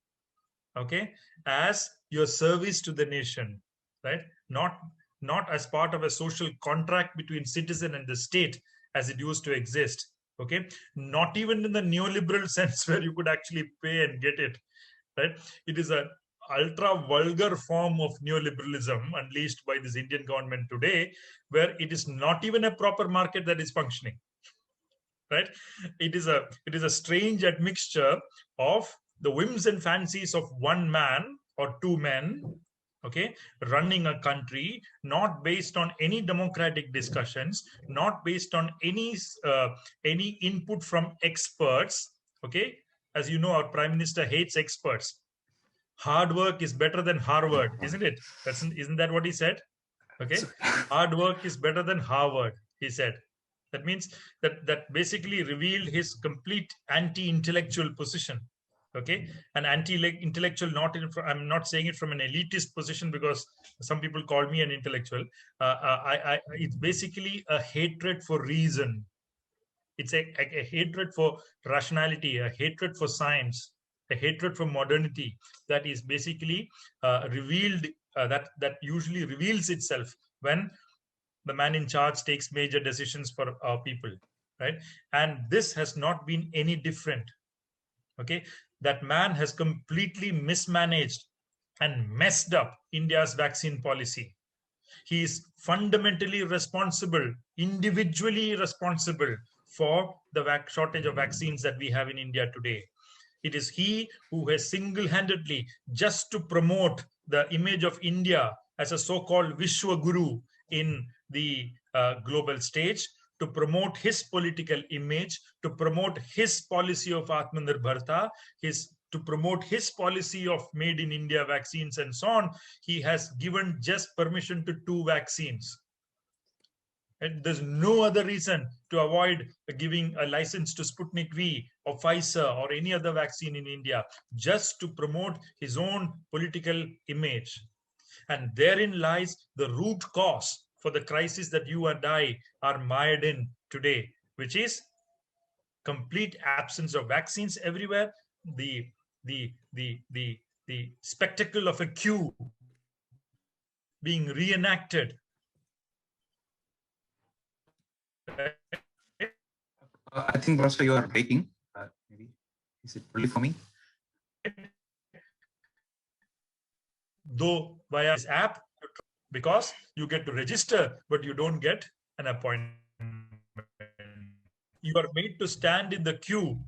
okay, as your service to the nation, right? Not as part of a social contract between citizen and the state as it used to exist. Okay, not even in the neoliberal sense where you could actually pay and get it, right? It is an ultra vulgar form of neoliberalism unleashed by this Indian government today, where it is not even a proper market that is functioning, right? It is a strange admixture of the whims and fancies of one man or two men, okay, running a country, not based on any democratic discussions, not based on any input from experts. Okay, as you know, our Prime Minister hates experts. Hard work is better than Harvard, isn't it? Isn't that what he said? Okay, hard work is better than Harvard, he said. That means that basically revealed his complete anti-intellectual position. Okay, an anti-intellectual, I'm not saying it from an elitist position, because some people call me an intellectual. It's basically a hatred for reason. It's a hatred for rationality, a hatred for science, a hatred for modernity that is basically revealed, that usually reveals itself when the man in charge takes major decisions for our people, right? And this has not been any different. Okay, that man has completely mismanaged and messed up India's vaccine policy. He is fundamentally responsible, individually responsible for the shortage of vaccines that we have in India today. It is he who has single-handedly, just to promote the image of India as a so-called Vishwa Guru in the global stage, to promote his political image, to promote his policy of Atmanirbharta, to promote his policy of made in India vaccines and so on, he has given just permission to 2 vaccines. And there's no other reason to avoid giving a license to Sputnik V or Pfizer or any other vaccine in India, just to promote his own political image. And therein lies the root cause for the crisis that you and I are mired in today, which is complete absence of vaccines everywhere, the spectacle of a queue being reenacted I think, Professor, you are breaking. Maybe is it only for me? Though via this app, because you get to register, but you don't get an appointment. You are made to stand in the queue,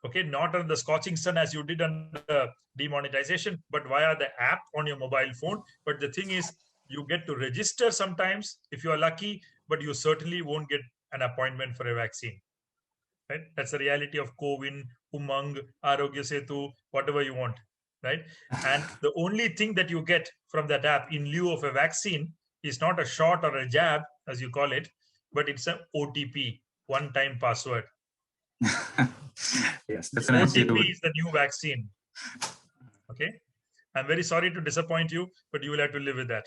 okay, not under the scorching sun as you did under demonetization, but via the app on your mobile phone. But the thing is, you get to register sometimes if you are lucky, but you certainly won't get an appointment for a vaccine. Right? That's the reality of Cowin, Umang, Arogya Setu, whatever you want. Right? And the only thing that you get from that app in lieu of a vaccine is not a shot or a jab, as you call it, but it's an OTP, one-time password. Yes, that's OTP is the new vaccine. Okay. I'm very sorry to disappoint you, but you will have to live with that.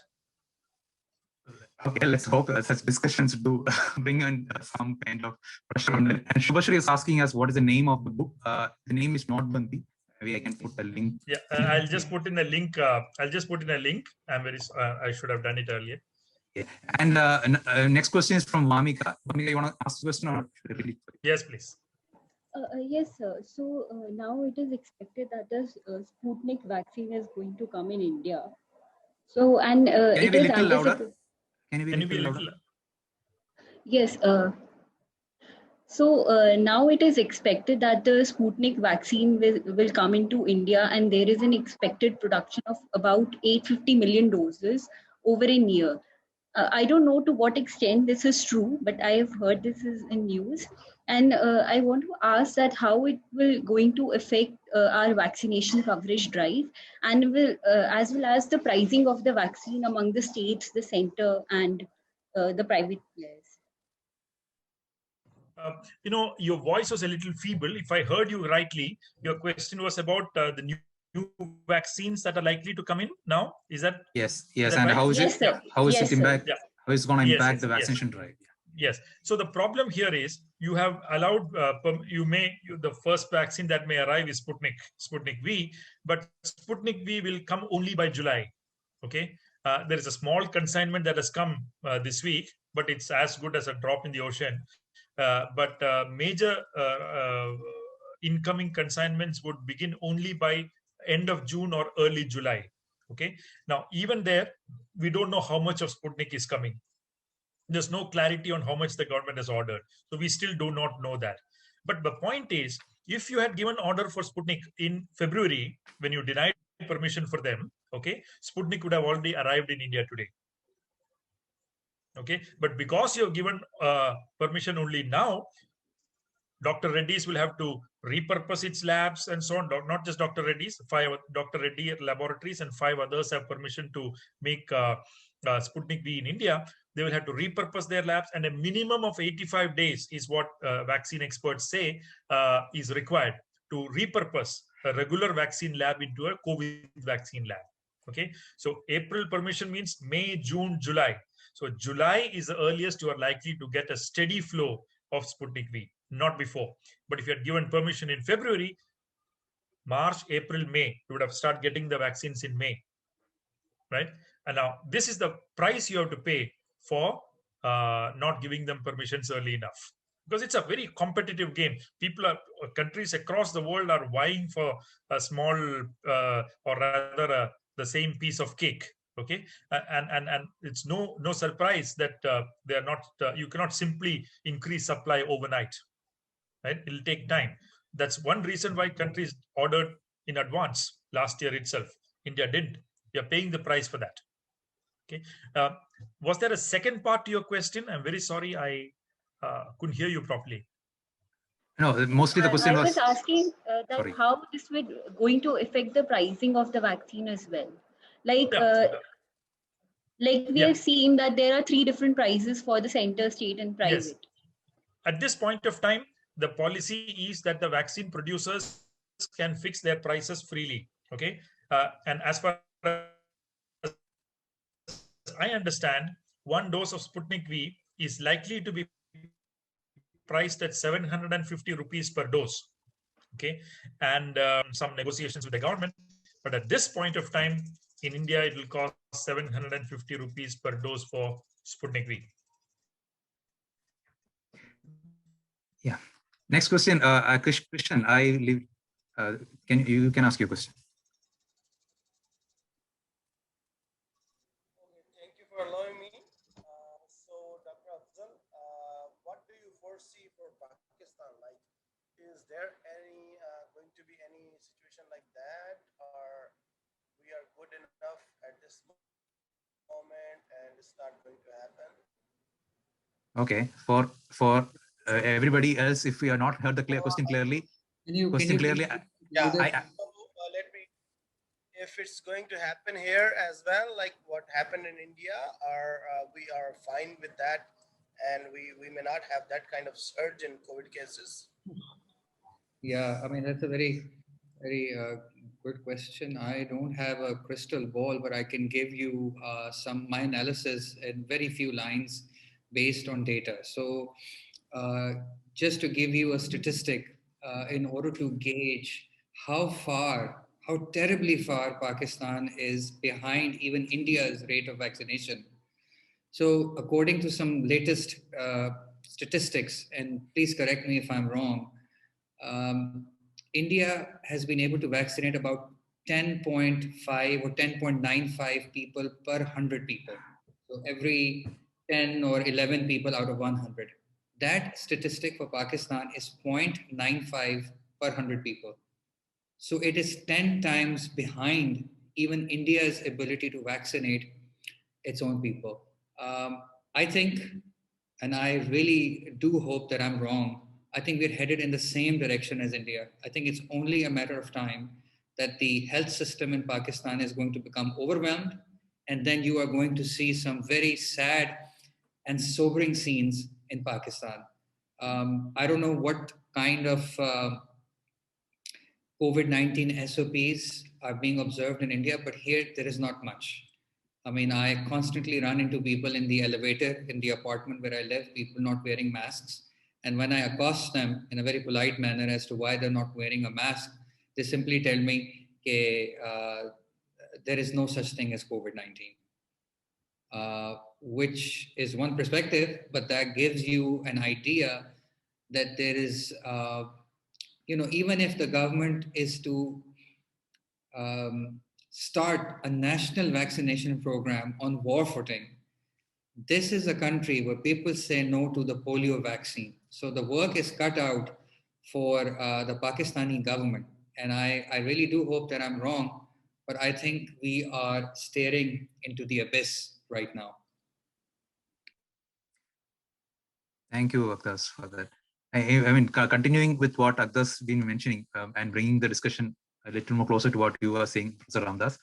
Okay, let's hope such discussions do bring in some kind of pressure on it. And Shubhashri is asking us what is the name of the book. The name is not Bandi. Maybe I can put a link. Yeah, I'll just put in a link. I'll just put in a link. I should have done it earlier. Yeah. And next question is from Vamika. Vamika, you want to ask the question or should I read it? Yes, please. Yes, sir. So now it is expected that the Sputnik vaccine is going to come in India. So, and Can you be a little louder? Can you be a little louder? Yes. So now it is expected that the Sputnik vaccine will come into India, and there is an expected production of about 850 million doses over a year. I don't know to what extent this is true, but I have heard this is in news. And I want to ask that how it will going to affect our vaccination coverage drive, and will as well as the pricing of the vaccine among the states, the center, and the private players. Your voice was a little feeble. If I heard you rightly, your question was about the new vaccines that are likely to come in now. Is that? Yes. Is that And right? how is Yes, it? sir. How is Yes, it impact? Yeah. How is it going to impact Yes, the vaccination drive? Yes. So the problem here is you have allowed the first vaccine that may arrive is Sputnik V, but Sputnik V will come only by July. Okay. There is a small consignment that has come this week, but it's as good as a drop in the ocean. But major incoming consignments would begin only by end of June or early July. Okay. Now, even there, we don't know how much of Sputnik is coming. There's no clarity on how much the government has ordered. So we still do not know that. But the point is, if you had given order for Sputnik in February, when you denied permission for them, okay, Sputnik would have already arrived in India today. Okay, but because you have given permission only now, Dr. Reddy's will have to repurpose its labs and so on. Not just Dr. Reddy's, 5 Dr. Reddy laboratories and 5 others have permission to make Sputnik V in India. They will have to repurpose their labs, and a minimum of 85 days is what vaccine experts say is required to repurpose a regular vaccine lab into a COVID vaccine lab. Okay, so April permission means May, June, July. So July is the earliest you are likely to get a steady flow of Sputnik V, not before. But if you had given permission in February, March, April, May, you would have started getting the vaccines in May, right? And now this is the price you have to pay for not giving them permissions early enough, because it's a very competitive game. Countries across the world are vying for a small or rather the same piece of cake. Okay, and it's no surprise that they are not. You cannot simply increase supply overnight, right? It'll take time. That's one reason why countries ordered in advance last year itself. India didn't. We are paying the price for that. Okay. Was there a second part to your question? I'm very sorry, I couldn't hear you properly. No, mostly the question I was asking that sorry. how this would going to affect the pricing of the vaccine as well. Like, like we have seen that there are 3 different prices for the center, state, and private. Yes. At this point of time, the policy is that the vaccine producers can fix their prices freely. Okay, and as far as I understand, 1 dose of Sputnik V is likely to be priced at 750 rupees per dose. Okay, and some negotiations with the government. But at this point of time, in India, it will cost 750 rupees per dose for Sputnik V. Yeah. Next question, Christian. I leave. You can ask your question. Okay, thank you for allowing me. So, Dr. Afzal, what do you foresee for Pakistan? Like, is there any going to be any situation like that, or we are good enough at this moment and it's not going to happen? Okay. For everybody else, if we are not heard the question clearly, Can you Yeah. I, So, let me. If it's going to happen here as well, like what happened in India, or we are fine with that, and we may not have that kind of surge in COVID cases. Yeah, I mean, that's a very good question. I don't have a crystal ball, but I can give you my analysis in very few lines based on data. So, uh, just to give you a statistic, in order to gauge how terribly far Pakistan is behind even India's rate of vaccination. So, according to some latest statistics, and please correct me if I'm wrong, um, India has been able to vaccinate about 10.5 or 10.95 people per 100 people. So every 10 or 11 people out of 100. That statistic for Pakistan is 0.95 per 100 people. So it is 10 times behind even India's ability to vaccinate its own people. I think, and I really do hope that I'm wrong, I think we're headed in the same direction as India. I think it's only a matter of time that the health system in Pakistan is going to become overwhelmed, and then you are going to see some very sad and sobering scenes in Pakistan. I don't know what kind of COVID-19 SOPs are being observed in India, but here there is not much. I mean, I constantly run into people in the elevator, in the apartment where I live, people not wearing masks. And when I accost them in a very polite manner as to why they're not wearing a mask, they simply tell me that there is no such thing as COVID-19, which is one perspective, but that gives you an idea that there is, even if the government is to start a national vaccination program on war footing, this is a country where people say no to the polio vaccine. So the work is cut out for the Pakistani government. And I really do hope that I'm wrong, but I think we are staring into the abyss right now. Thank you, Akhtas, for that. I mean, continuing with what Akhtas been mentioning and bringing the discussion a little more closer to what you were saying, Professor Ramdas.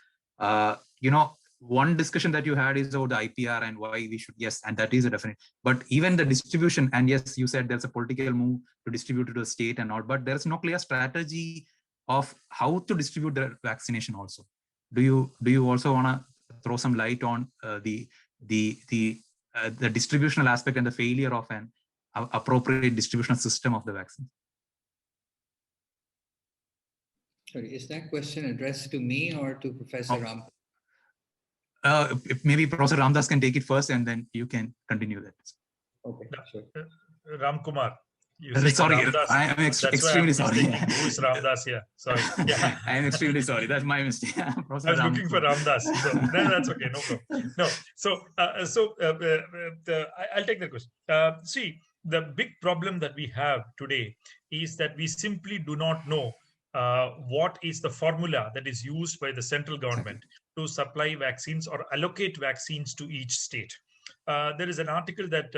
One discussion that you had is about the IPR and why we should, yes, and that is a definite. But even the distribution, and yes, you said there's a political move to distribute it to the state and all, but there's no clear strategy of how to distribute the vaccination also. Do you also want to throw some light on the distributional aspect and the failure of an appropriate distributional system of the vaccine? Sorry, is that question addressed to me or to Professor Ram? Maybe Professor Ramdas can take it first, and then you can continue that. Okay, sure. Ramkumar. Sorry, I'm extremely sorry. Who is Ramdas here? Sorry. Yeah. I'm extremely sorry. That's my mistake. I was looking for Ramdas. So that's okay. No problem. No. I'll take the question. See, the big problem that we have today is that we simply do not know what is the formula that is used by the central government to supply vaccines or allocate vaccines to each state. There is an article that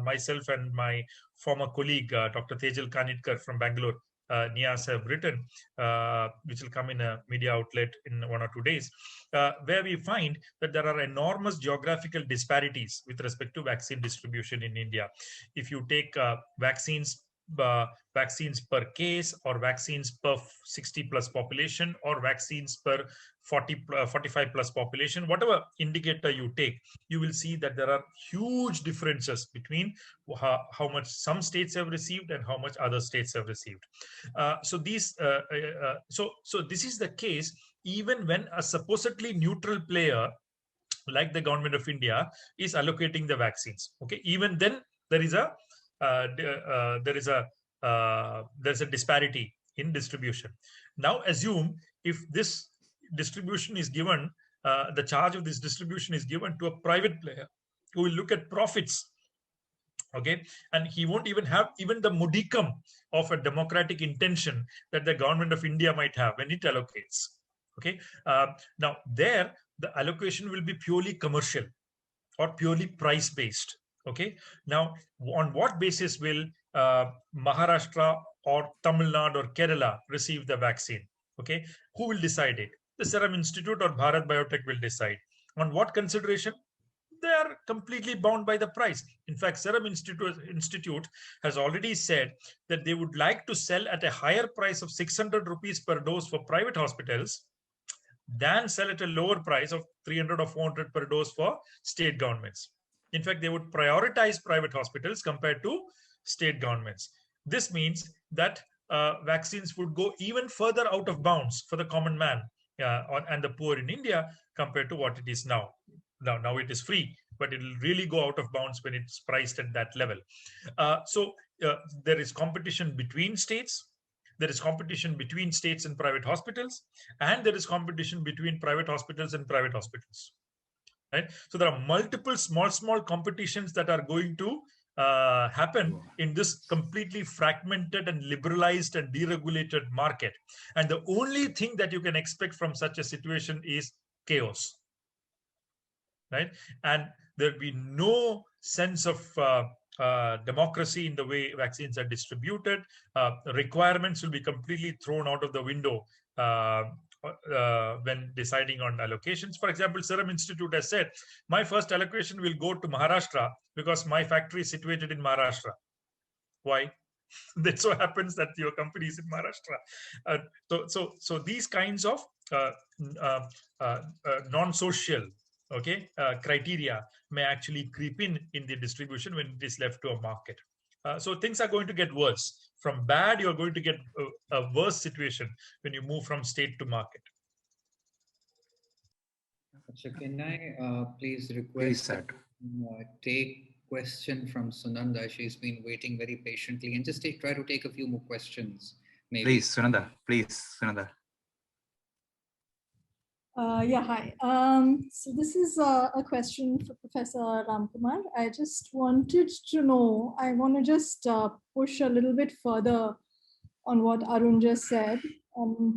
myself and my former colleague, Dr. Tejal Kanitkar from Bangalore, NIAS, have written, which will come in a media outlet in 1 or 2 days, where we find that there are enormous geographical disparities with respect to vaccine distribution in India. If you take vaccines per case, or vaccines per 60 plus population, or vaccines per 45 plus population, whatever indicator you take, you will see that there are huge differences between how much some states have received and how much other states have received. So this is the case even when a supposedly neutral player like the government of India is allocating the vaccines. Okay, even then there is a there's a disparity in distribution. Now assume if this distribution is given, the charge of this distribution is given to a private player who will look at profits. Okay, and he won't even have even the modicum of a democratic intention that the government of India might have when it allocates. Okay, now there the allocation will be purely commercial or purely price based. Okay, now on what basis will Maharashtra or Tamil Nadu or Kerala receive the vaccine? Okay, who will decide it? The Serum Institute or Bharat Biotech will decide. On what consideration? They are completely bound by the price. In fact, Serum Institute has already said that they would like to sell at a higher price of 600 rupees per dose for private hospitals than sell at a lower price of 300 or 400 per dose for state governments. In fact, they would prioritize private hospitals compared to state governments. This means that vaccines would go even further out of bounds for the common man and the poor in India compared to what it is now. Now it is free, but it will really go out of bounds when it's priced at that level. So there is competition between states. There is competition between states and private hospitals, and there is competition between private hospitals and private hospitals. Right? So there are multiple small competitions that are going to happen in this completely fragmented and liberalized and deregulated market. And the only thing that you can expect from such a situation is chaos. Right? And there'll be no sense of democracy in the way vaccines are distributed. Requirements will be completely thrown out of the window when deciding on allocations. For example, Serum Institute has said, my first allocation will go to Maharashtra because my factory is situated in Maharashtra. Why? That so happens that your company is in Maharashtra. So these kinds of non-social criteria may actually creep in the distribution when it is left to a market. So things are going to get worse. From bad, you're going to get a worse situation when you move from state to market. So can I please request take question from Sunanda? She's been waiting very patiently, and just try to take a few more questions. Maybe. Please, Sunanda. Please, Sunanda. Yeah, hi. So this is a question for Professor Ramakumar. I just wanted to know, I want to just push a little bit further on what Arun just said,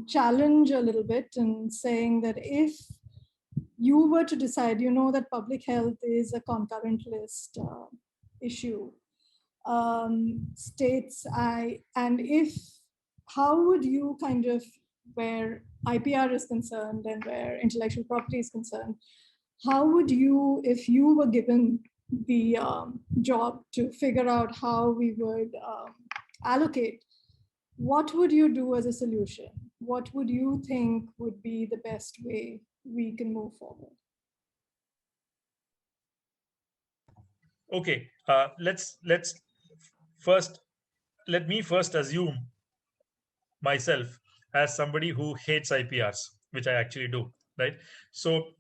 challenge a little bit and saying that if you were to decide, you know that public health is a concurrent list issue, states, how would you kind of, where IPR is concerned and where intellectual property is concerned, how would you, if you were given the job to figure out how we would allocate, what would you do as a solution? What would you think would be the best way we can move forward? Okay, let me first assume myself as somebody who hates IPRs, which I actually do, right? So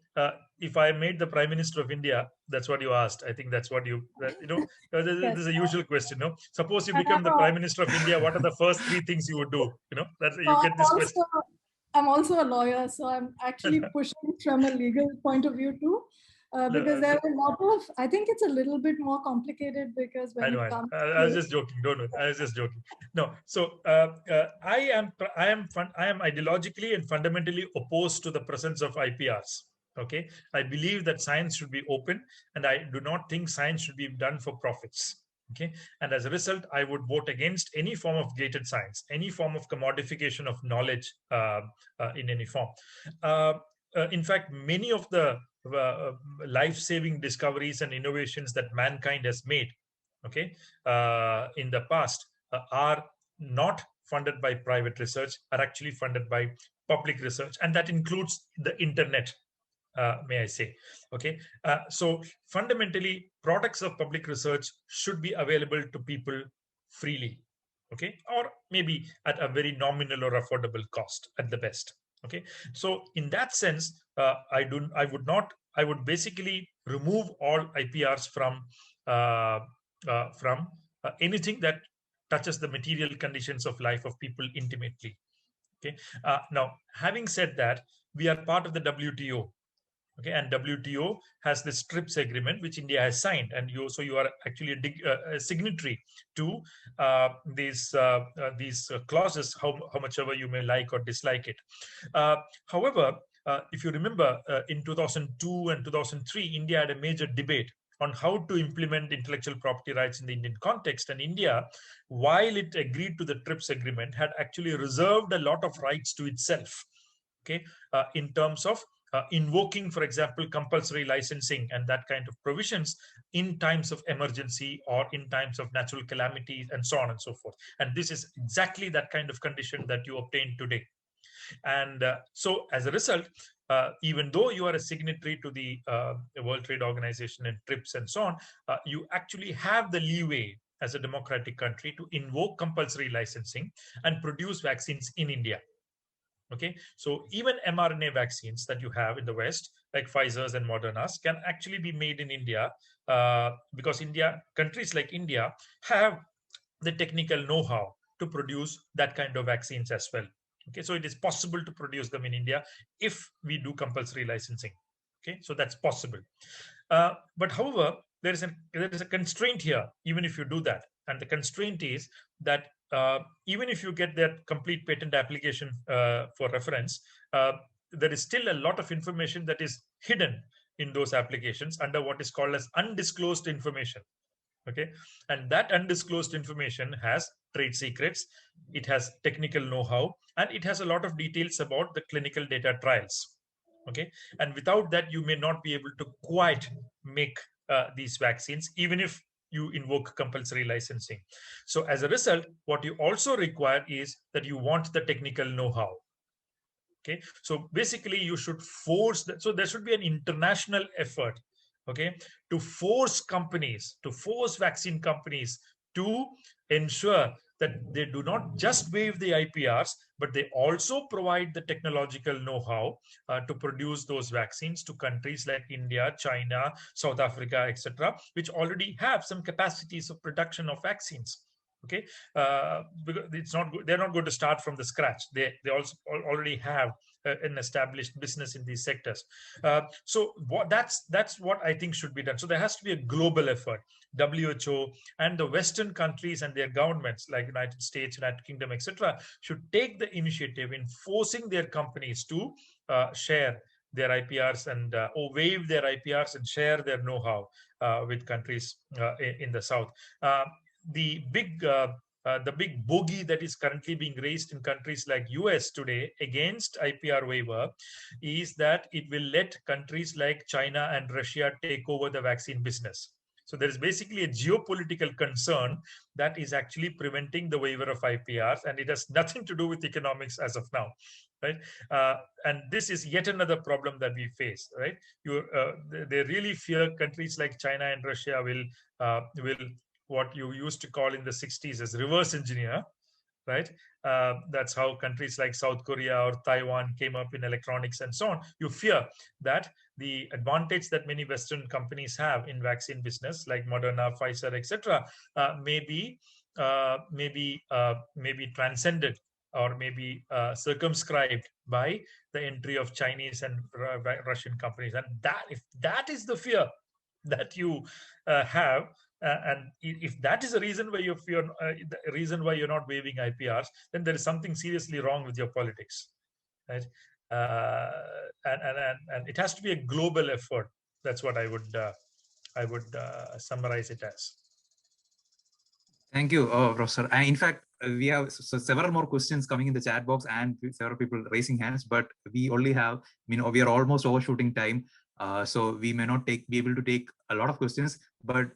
if I made the Prime Minister of India, that's what you asked. I think that's what this is a usual question, no? Suppose you become the Prime Minister of India, what are the first 3 things you would do? You get this question. I'm also a lawyer, so I'm actually pushing from a legal point of view too. Because there are a lot of, I think it's a little bit more complicated because when it comes I was just joking. Don't worry. I was just joking. No. So I am ideologically and fundamentally opposed to the presence of IPRs. Okay. I believe that science should be open, and I do not think science should be done for profits. Okay. And as a result, I would vote against any form of gated science, any form of commodification of knowledge in any form. In fact, many of the life-saving discoveries and innovations that mankind has made, okay, in the past are not funded by private research, are actually funded by public research, and that includes the internet, may I say. Okay, so fundamentally, products of public research should be available to people freely, okay, or maybe at a very nominal or affordable cost at the best. Okay, so in that sense, I would basically remove all IPRs from anything that touches the material conditions of life of people intimately. Okay. Now, having said that, we are part of the WTO. Okay, and WTO has this TRIPS agreement which India has signed, and you are actually a signatory to these clauses, how much ever you may like or dislike it. However, if you remember, in 2002 and 2003, India had a major debate on how to implement intellectual property rights in the Indian context. And India, while it agreed to the TRIPS agreement, had actually reserved a lot of rights to itself. Okay, in terms of invoking, for example, compulsory licensing and that kind of provisions in times of emergency or in times of natural calamities and so on and so forth. And this is exactly that kind of condition that you obtain today. And so as a result, even though you are a signatory to the World Trade Organization and TRIPS and so on, you actually have the leeway as a democratic country to invoke compulsory licensing and produce vaccines in India. Okay, so even mRNA vaccines that you have in the West, like Pfizer's and Moderna's, can actually be made in India because countries like India have the technical know-how to produce that kind of vaccines as well. Okay, so it is possible to produce them in India if we do compulsory licensing. Okay, so that's possible. But however, there is a constraint here, even if you do that, and the constraint is that even if you get that complete patent application for reference, there is still a lot of information that is hidden in those applications under what is called as undisclosed information. Okay, and that undisclosed information has trade secrets, it has technical know-how, and it has a lot of details about the clinical data trials. Okay, and without that, you may not be able to quite make these vaccines, even if you invoke compulsory licensing. So as a result, what you also require is that you want the technical know-how. Okay, so basically you should force that. So there should be an international effort, okay, to force vaccine companies to ensure that they do not just waive the IPRs, but they also provide the technological know-how to produce those vaccines to countries like India, China, South Africa, etc., which already have some capacities of production of vaccines. Okay, because they're not going to start from the scratch. They also already have an established business in these sectors. So that's what I think should be done. So there has to be a global effort. WHO and the Western countries and their governments like United States, United Kingdom, etc., should take the initiative in forcing their companies to share their IPRs and or waive their IPRs and share their know-how with countries in the South. The big bogey that is currently being raised in countries like US today against IPR waiver is that it will let countries like China and Russia take over the vaccine business. So there is basically a geopolitical concern that is actually preventing the waiver of IPRs, and it has nothing to do with economics as of now, right? And this is yet another problem that we face, right? They really fear countries like China and Russia will what you used to call in the 60s as reverse engineer, right? That's how countries like South Korea or Taiwan came up in electronics and so on. You fear that the advantage that many Western companies have in vaccine business, like Moderna, Pfizer, etc., may be transcended or maybe circumscribed by the entry of Chinese and Russian companies. And if that is the fear that you have, and if that is the reason why you're not waiving IPRs, then there is something seriously wrong with your politics, right? And it has to be a global effort. That's what I would summarize it as. Thank you, Professor. In fact, we have several more questions coming in the chat box and several people raising hands, but we only have, we are almost overshooting time. So we may not be able to take a lot of questions, but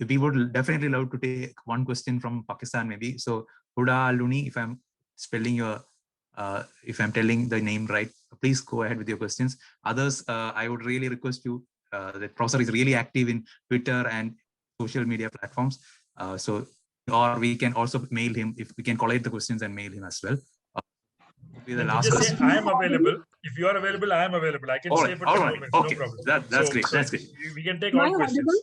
we would definitely love to take one question from Pakistan, maybe. So Huda Luni, if I'm spelling your, if I'm telling the name right, please go ahead with your questions. Others, I would really request you, the professor is really active in Twitter and social media platforms. Or we can also mail him, if we can collate the questions and mail him as well. Be the last just question. say, I am available. If you are available, I am available. I can stay for 10 moments, okay. No problem. That's great. That's great. We can take all questions.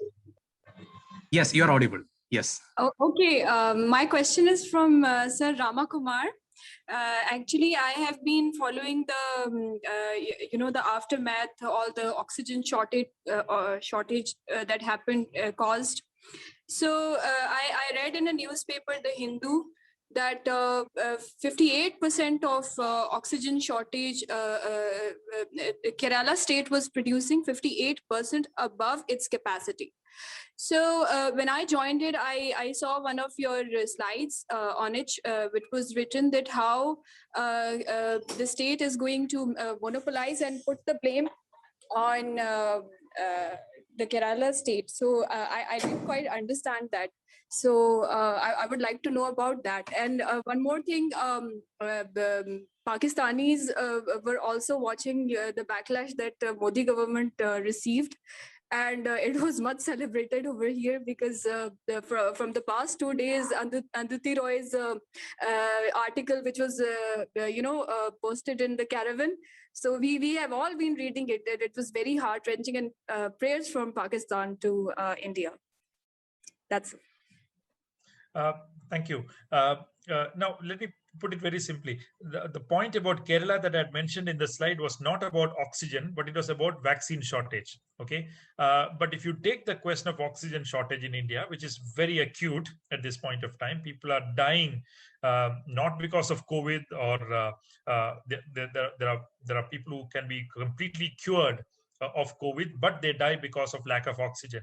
Yes, you are audible. Yes. Oh, okay. My question is from Sir Ramakumar. Actually, I have been following the, the aftermath, all the oxygen shortage that happened caused. So I read in a newspaper, The Hindu, that 58% of oxygen shortage, Kerala state was producing 58% above its capacity. So when I joined it, I saw one of your slides on it, which was written that how the state is going to monopolize and put the blame on the Kerala state. So I didn't quite understand that. So I would like to know about that. And one more thing, the Pakistanis were also watching the backlash that Modi government received. And it was much celebrated over here because from the past 2 days, Anduti Roy's article, which was posted in the Caravan. So we have all been reading it. That it was very heart-wrenching, and prayers from Pakistan to India. That's it. Thank you. Now, let me put it very simply. The point about Kerala that I had mentioned in the slide was not about oxygen, but it was about vaccine shortage. Okay. But if you take the question of oxygen shortage in India, which is very acute at this point of time, people are dying not because of COVID, or there are people who can be completely cured of COVID, but they die because of lack of oxygen.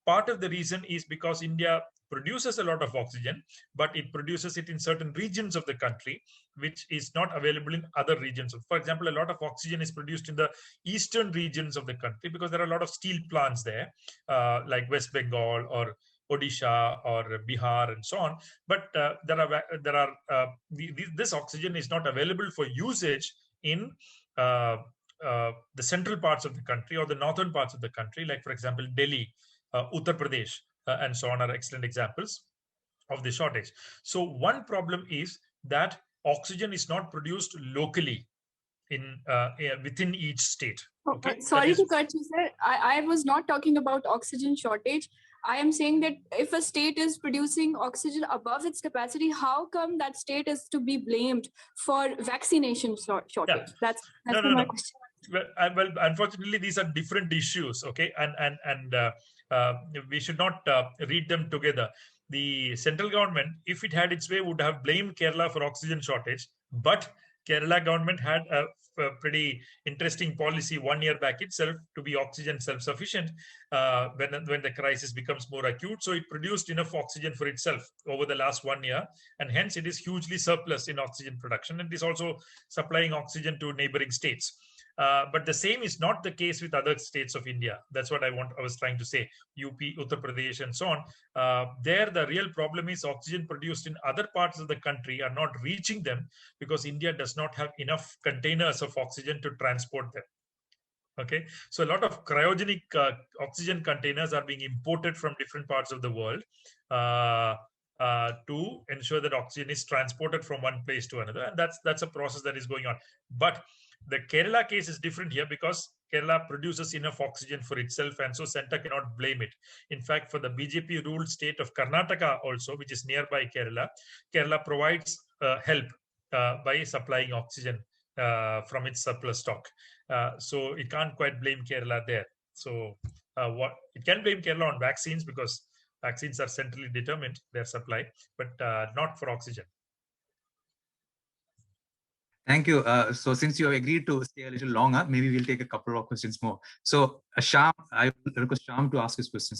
Part of the reason is because India produces a lot of oxygen, but it produces it in certain regions of the country, which is not available in other regions. For example, a lot of oxygen is produced in the eastern regions of the country because there are a lot of steel plants there, like West Bengal or Odisha or Bihar and so on. But this oxygen is not available for usage in the central parts of the country or the northern parts of the country, like, for example, Delhi, Uttar Pradesh, and so on are excellent examples of the shortage. So one problem is that oxygen is not produced locally in within each state. Okay. Sorry to cut you, sir. I was not talking about oxygen shortage. I am saying that if a state is producing oxygen above its capacity, how come that state is to be blamed for vaccination shortage? Yeah. That's my question. Well, unfortunately, these are different issues. Okay, and we should not read them together. The central government, if it had its way, would have blamed Kerala for oxygen shortage, but Kerala government had a pretty interesting policy 1 year back itself to be oxygen self-sufficient when the crisis becomes more acute. So it produced enough oxygen for itself over the last 1 year, and hence it is hugely surplus in oxygen production, and it is also supplying oxygen to neighboring states. But the same is not the case with other states of India. That's what I was trying to say. UP, Uttar Pradesh, and so on. There, the real problem is oxygen produced in other parts of the country are not reaching them because India does not have enough containers of oxygen to transport them. Okay, so a lot of cryogenic oxygen containers are being imported from different parts of the world to ensure that oxygen is transported from one place to another, and that's a process that is going on. But the Kerala case is different here because Kerala produces enough oxygen for itself, and so center cannot blame it. In fact, for the BJP-ruled state of Karnataka also, which is nearby Kerala, Kerala provides help by supplying oxygen from its surplus stock. So it can't quite blame Kerala there. So what it can blame Kerala on vaccines because vaccines are centrally determined, their supply, but not for oxygen. Thank you. So since you have agreed to stay a little longer, maybe we'll take a couple of questions more. So Sham, I will request Sham to ask his question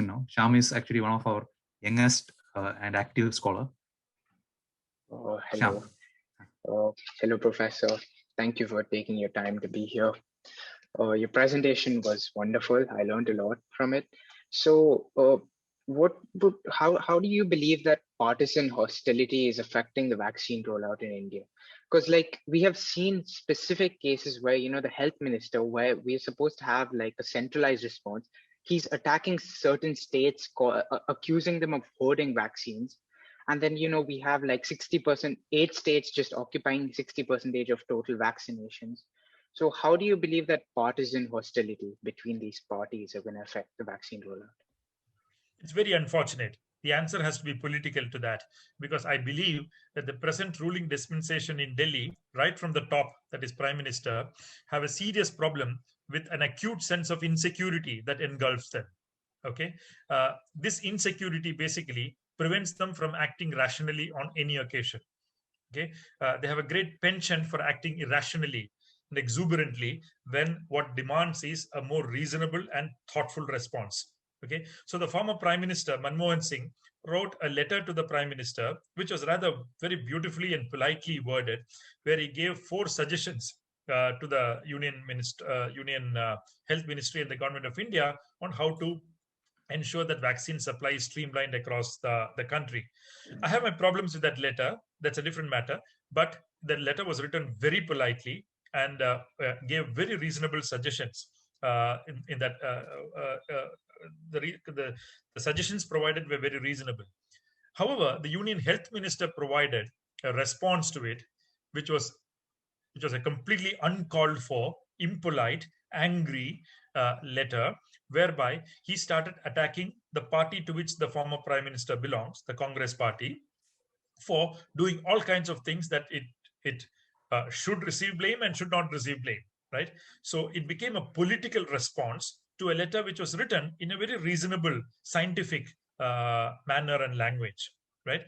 now. Sham is actually one of our youngest and active scholar. Hello. Hello, Professor. Thank you for taking your time to be here. Your presentation was wonderful. I learned a lot from it. So how do you believe that partisan hostility is affecting the vaccine rollout in India? Because like we have seen specific cases where, you know, the health minister, where we're supposed to have like a centralized response, he's attacking certain states, accusing them of hoarding vaccines. And then, you know, we have like 60%, 8 states just occupying 60% of total vaccinations. So how do you believe that partisan hostility between these parties are going to affect the vaccine rollout? It's very unfortunate. The answer has to be political to that, because I believe that the present ruling dispensation in Delhi, right from the top, that is Prime Minister, have a serious problem with an acute sense of insecurity that engulfs them. Okay, this insecurity basically prevents them from acting rationally on any occasion. Okay, they have a great penchant for acting irrationally and exuberantly when what demands is a more reasonable and thoughtful response. Okay, so the former Prime Minister Manmohan Singh wrote a letter to the Prime Minister, which was rather very beautifully and politely worded, where he gave 4 suggestions to the Union Health Ministry and the Government of India on how to ensure that vaccine supply is streamlined across the country. I have my problems with that letter. That's a different matter. But the letter was written very politely and gave very reasonable suggestions. In that, the suggestions provided were very reasonable. However, the Union Health Minister provided a response to it, which was a completely uncalled for, impolite, angry letter, whereby he started attacking the party to which the former Prime Minister belongs, the Congress Party, for doing all kinds of things that it should receive blame and should not receive blame, right? So it became a political response to a letter which was written in a very reasonable, scientific manner and language, right?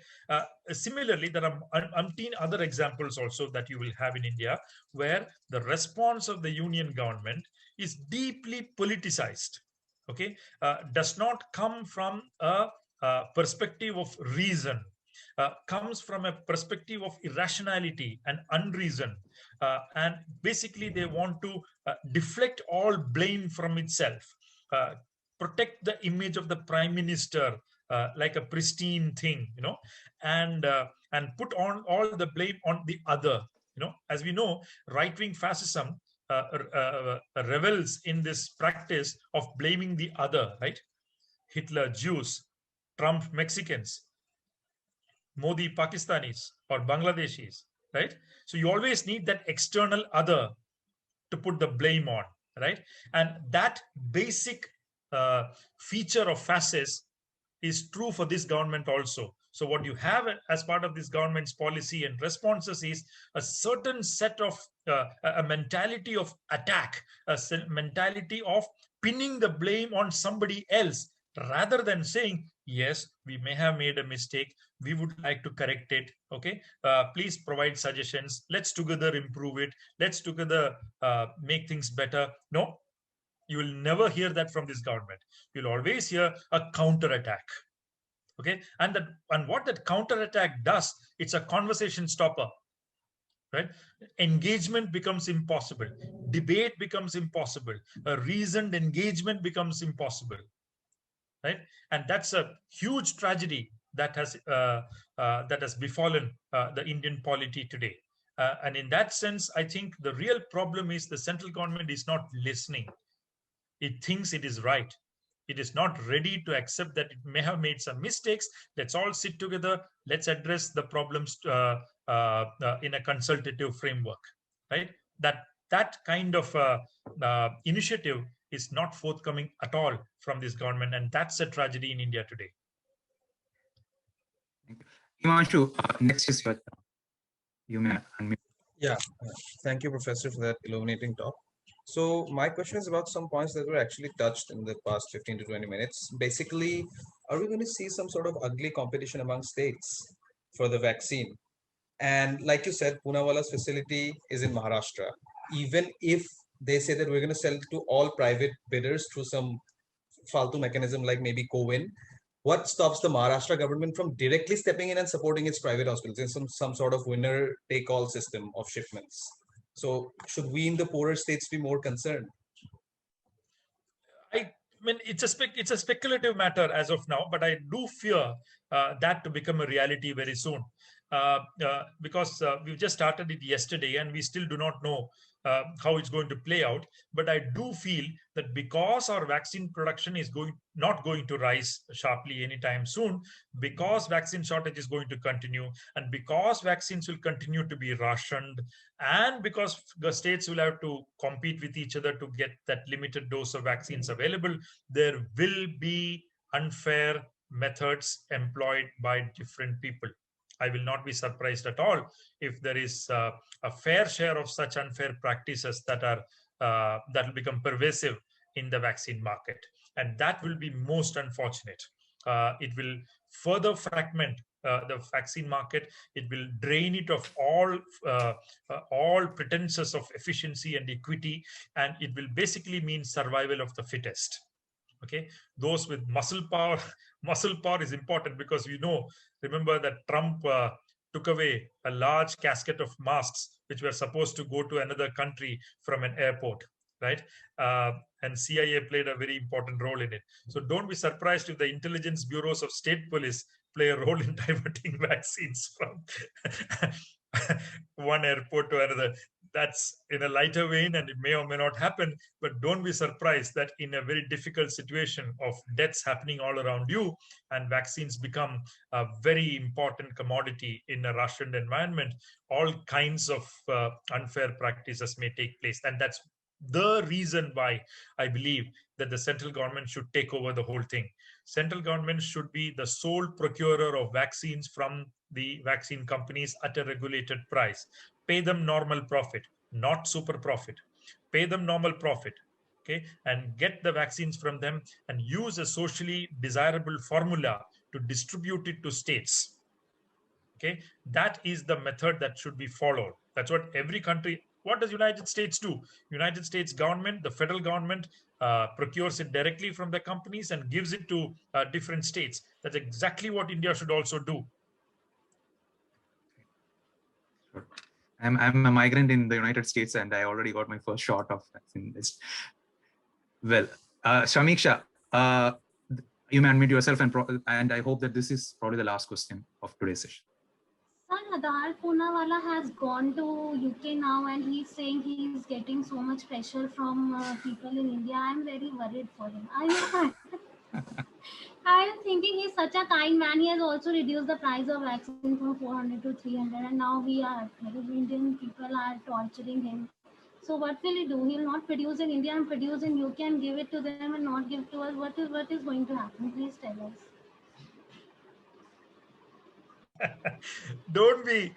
Similarly, there are umpteen other examples also that you will have in India, where the response of the union government is deeply politicized, okay? Does not come from a perspective of reason, comes from a perspective of irrationality and unreason. And basically, they want to deflect all blame from itself, protect the image of the prime minister like a pristine thing, and put on all the blame on the other. As we know, right-wing fascism revels in this practice of blaming the other, right? Hitler, Jews; Trump, Mexicans; Modi, Pakistanis or Bangladeshis, right? So you always need that external other to put the blame on, right? And that basic feature of fascists is true for this government also. So what you have as part of this government's policy and responses is a certain set of a mentality of attack, a mentality of pinning the blame on somebody else, rather than saying, yes, we may have made a mistake, we would like to correct it, okay? Please provide suggestions, let's together improve it, let's together make things better. No, you will never hear that from this government. You'll always hear a counterattack. Okay, and what that counterattack does, it's a conversation stopper, right? Engagement becomes impossible, debate becomes impossible, a reasoned engagement becomes impossible, right? And that's a huge tragedy that has befallen the Indian polity today. And in that sense, I think the real problem is the central government is not listening. It thinks it is right. It is not ready to accept that it may have made some mistakes. Let's all sit together. Let's address the problems in a consultative framework, right? That kind of initiative is not forthcoming at all from this government, and that's a tragedy in India today. Himanshu, next is your turn. You may unmute. Yeah, thank you, Professor, for that illuminating talk. So my question is about some points that were actually touched in the past 15 to 20 minutes. Basically, are we going to see some sort of ugly competition among states for the vaccine? And like you said, Poonawala's facility is in Maharashtra. Even if they say that we're going to sell to all private bidders through some faltu mechanism like maybe CoWIN, what stops the Maharashtra government from directly stepping in and supporting its private hospitals in some sort of winner-take-all system of shipments? So should we in the poorer states be more concerned? I mean, it's a speculative matter as of now, but I do fear that to become a reality very soon, because we've just started it yesterday and we still do not know how it's going to play out. But I do feel that because our vaccine production is not going to rise sharply anytime soon, because vaccine shortage is going to continue, and because vaccines will continue to be rationed, and because the states will have to compete with each other to get that limited dose of vaccines available, there will be unfair methods employed by different people. I will not be surprised at all if there is a fair share of such unfair practices that will become pervasive in the vaccine market, and that will be most unfortunate. It will further fragment the vaccine market. It will drain it of all pretenses of efficiency and equity, and it will basically mean survival of the fittest. Okay, those with muscle power muscle power is important, because remember that Trump took away a large casket of masks which were supposed to go to another country from an airport, right? And CIA played a very important role in it. So don't be surprised if the intelligence bureaus of state police play a role in diverting vaccines from one airport to another. That's in a lighter vein, and it may or may not happen, but don't be surprised that in a very difficult situation of deaths happening all around you, and vaccines become a very important commodity in a Russian environment, all kinds of unfair practices may take place. And that's the reason why I believe that the central government should take over the whole thing. Central government should be the sole procurer of vaccines from the vaccine companies at a regulated price. Pay them normal profit, not super profit. Pay them normal profit, okay, and get the vaccines from them, and use a socially desirable formula to distribute it to states. Okay, that is the method that should be followed. That's what every country. What does United States do? United States government, the federal government, procures it directly from the companies and gives it to different states. That's exactly what India should also do. I'm a migrant in the United States, and I already got my first shot of vaccine. Well, Shamiksha, you may unmute yourself, and I hope that this is probably the last question of today's session. Sir, Aadhaar Poonawala has gone to UK now, and he's saying he's getting so much pressure from people in India. I'm very worried for him. I'm thinking he's such a kind man. He has also reduced the price of vaccine from 400 to 300, and now Indian people are torturing him. So what will he do? He'll not produce in India and produce in UK and give it to them and not give to us. What is going to happen? Please tell us. Don't be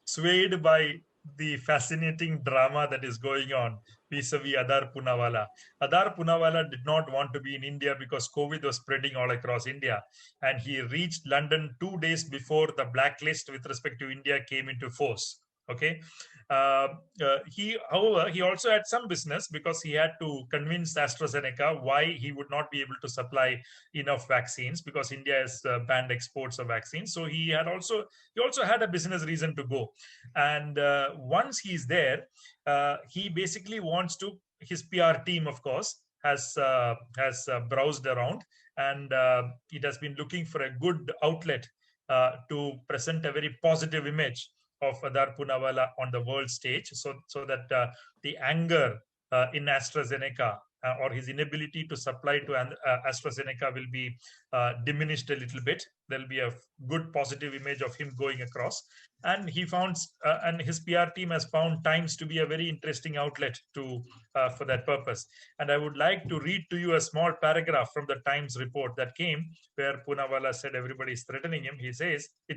swayed by the fascinating drama that is going on vis-a-vis Aadhaar Poonawala. Aadhaar Poonawala did not want to be in India because COVID was spreading all across India, and he reached London 2 days before the blacklist with respect to India came into force. Okay. However, he also had some business, because he had to convince AstraZeneca why he would not be able to supply enough vaccines, because India has banned exports of vaccines. So he also had a business reason to go. And once he's there, he basically wants to. His PR team, of course, has browsed around, and it has been looking for a good outlet to present a very positive image of Aadhaar Poonawala on the world stage, so that the anger in AstraZeneca or his inability to supply to AstraZeneca will be diminished a little bit. There'll be a good positive image of him going across. And he found, and his PR team has found Times to be a very interesting outlet for that purpose. And I would like to read to you a small paragraph from the Times report that came, where Poonawala said everybody is threatening him. It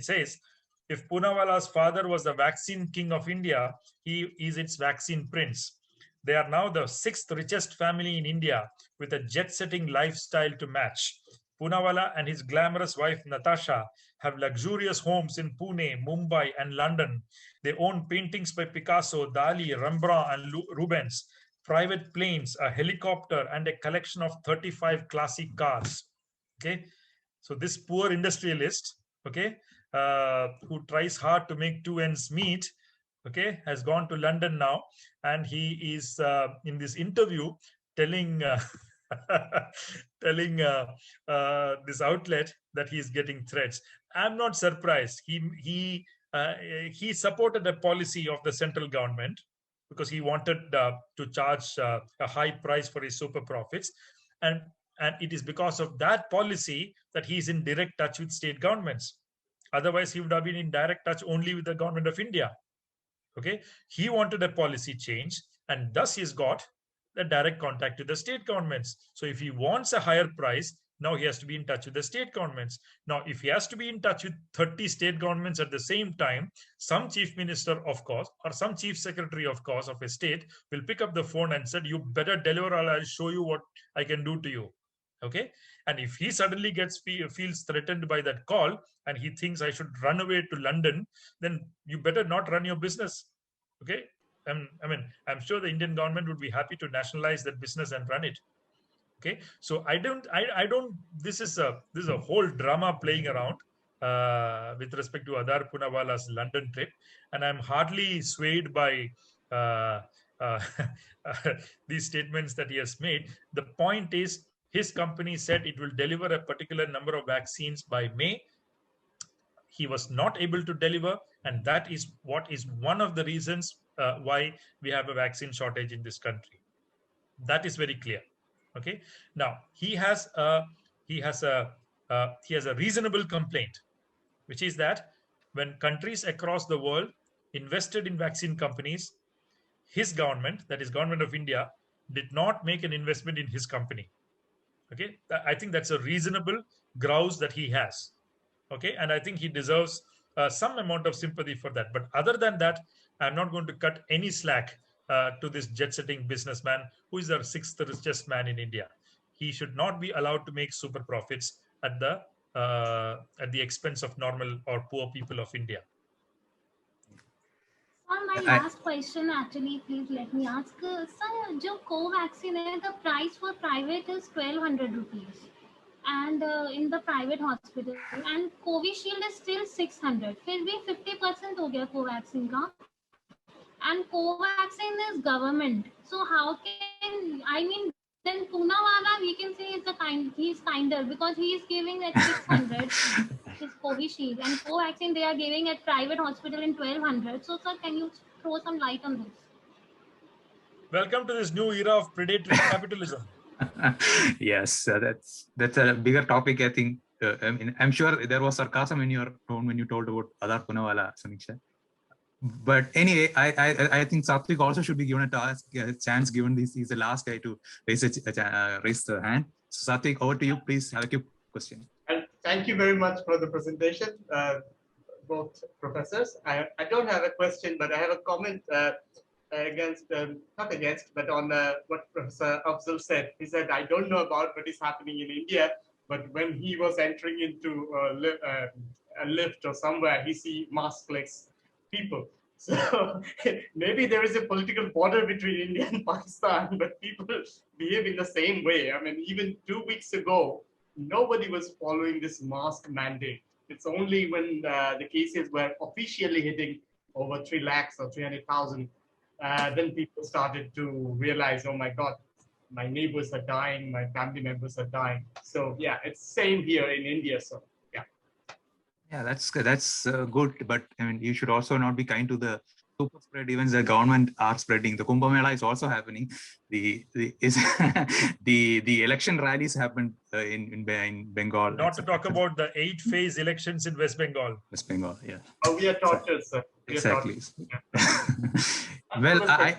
says, if Poonawala's father was the vaccine king of India, he is its vaccine prince. They are now the 6th richest family in India, with a jet-setting lifestyle to match. Poonawala and his glamorous wife Natasha have luxurious homes in Pune, Mumbai, and London. They own paintings by Picasso, Dali, Rembrandt, and Rubens, private planes, a helicopter, and a collection of 35 classic cars. Okay, so this poor industrialist, okay, who tries hard to make 2 ends meet, okay, has gone to London now, and he is in this interview telling this outlet that he is getting threats. I'm not surprised. He supported a policy of the central government because he wanted to charge a high price for his super profits, and it is because of that policy that he is in direct touch with state governments. Otherwise, he would have been in direct touch only with the government of India. Okay, he wanted a policy change, and thus he's got the direct contact with the state governments. So if he wants a higher price, now he has to be in touch with the state governments. Now, if he has to be in touch with 30 state governments at the same time, some chief minister, of course, or some chief secretary, of course, of a state will pick up the phone and said, you better deliver or I'll show you what I can do to you. Okay. And if he suddenly feels threatened by that call and he thinks I should run away to London, then you better not run your business. Okay. I'm sure the Indian government would be happy to nationalize that business and run it. Okay, so I don't. This is a whole drama playing around with respect to Aadhaar Poonawala's London trip, and I'm hardly swayed by uh, uh, these statements that he has made. The point is, his company said it will deliver a particular number of vaccines by May. He was not able to deliver, and that is what is one of the reasons why we have a vaccine shortage in this country. That is very clear. Okay. Now he has a reasonable complaint, which is that when countries across the world invested in vaccine companies, his government, that is government of India, did not make an investment in his company. Okay, I think that's a reasonable grouse that he has. Okay, and I think he deserves some amount of sympathy for that. But other than that, I'm not going to cut any slack to this jet-setting businessman who is the 6th richest man in India. He should not be allowed to make super profits at the expense of normal or poor people of India. My last question, actually, please let me ask. Sir, जो co-vaccine है, the price for private is 1,200 rupees. And in the private hospital, and Covishield is still 600. फिर भी 50% हो गया co-vaccine का. And co-vaccine is government. So how can, then Poonawala, we can say he's kinder because he is giving at 600 his Covishield, and co-vaccine they are giving at private hospital in 1,200. So sir, can you throw some light on this? Welcome to this new era of predatory capitalism. Yes, that's a bigger topic, I think. I'm sure there was sarcasm in your tone when you told about Aadhaar Poonawala, Samiksha. But anyway, I think Satvik also should be given a chance, given this is the last guy to raise the hand. So Satvik, over to you. Please have a quick question. And thank you very much for the presentation, both professors. I don't have a question, but I have a comment not against, but on what Professor Afzal said. He said, I don't know about what is happening in India, but when he was entering into a lift or somewhere, he see maskless people. So maybe there is a political border between India and Pakistan, but people behave in the same way. I mean, even 2 weeks ago, nobody was following this mask mandate. It's only when the cases were officially hitting over 3 lakhs or 300,000, then people started to realize, oh my God, my neighbors are dying, my family members are dying. So yeah, it's same here in India. So yeah. Yeah, that's good. But I mean, you should also not be kind to the super spread events the government are spreading. The Kumbh Mela is also happening. The election rallies happened in Bengal. Not to talk about the 8-phase elections in West Bengal. West Bengal, yeah. Oh, we are tortured, sir. Exactly. I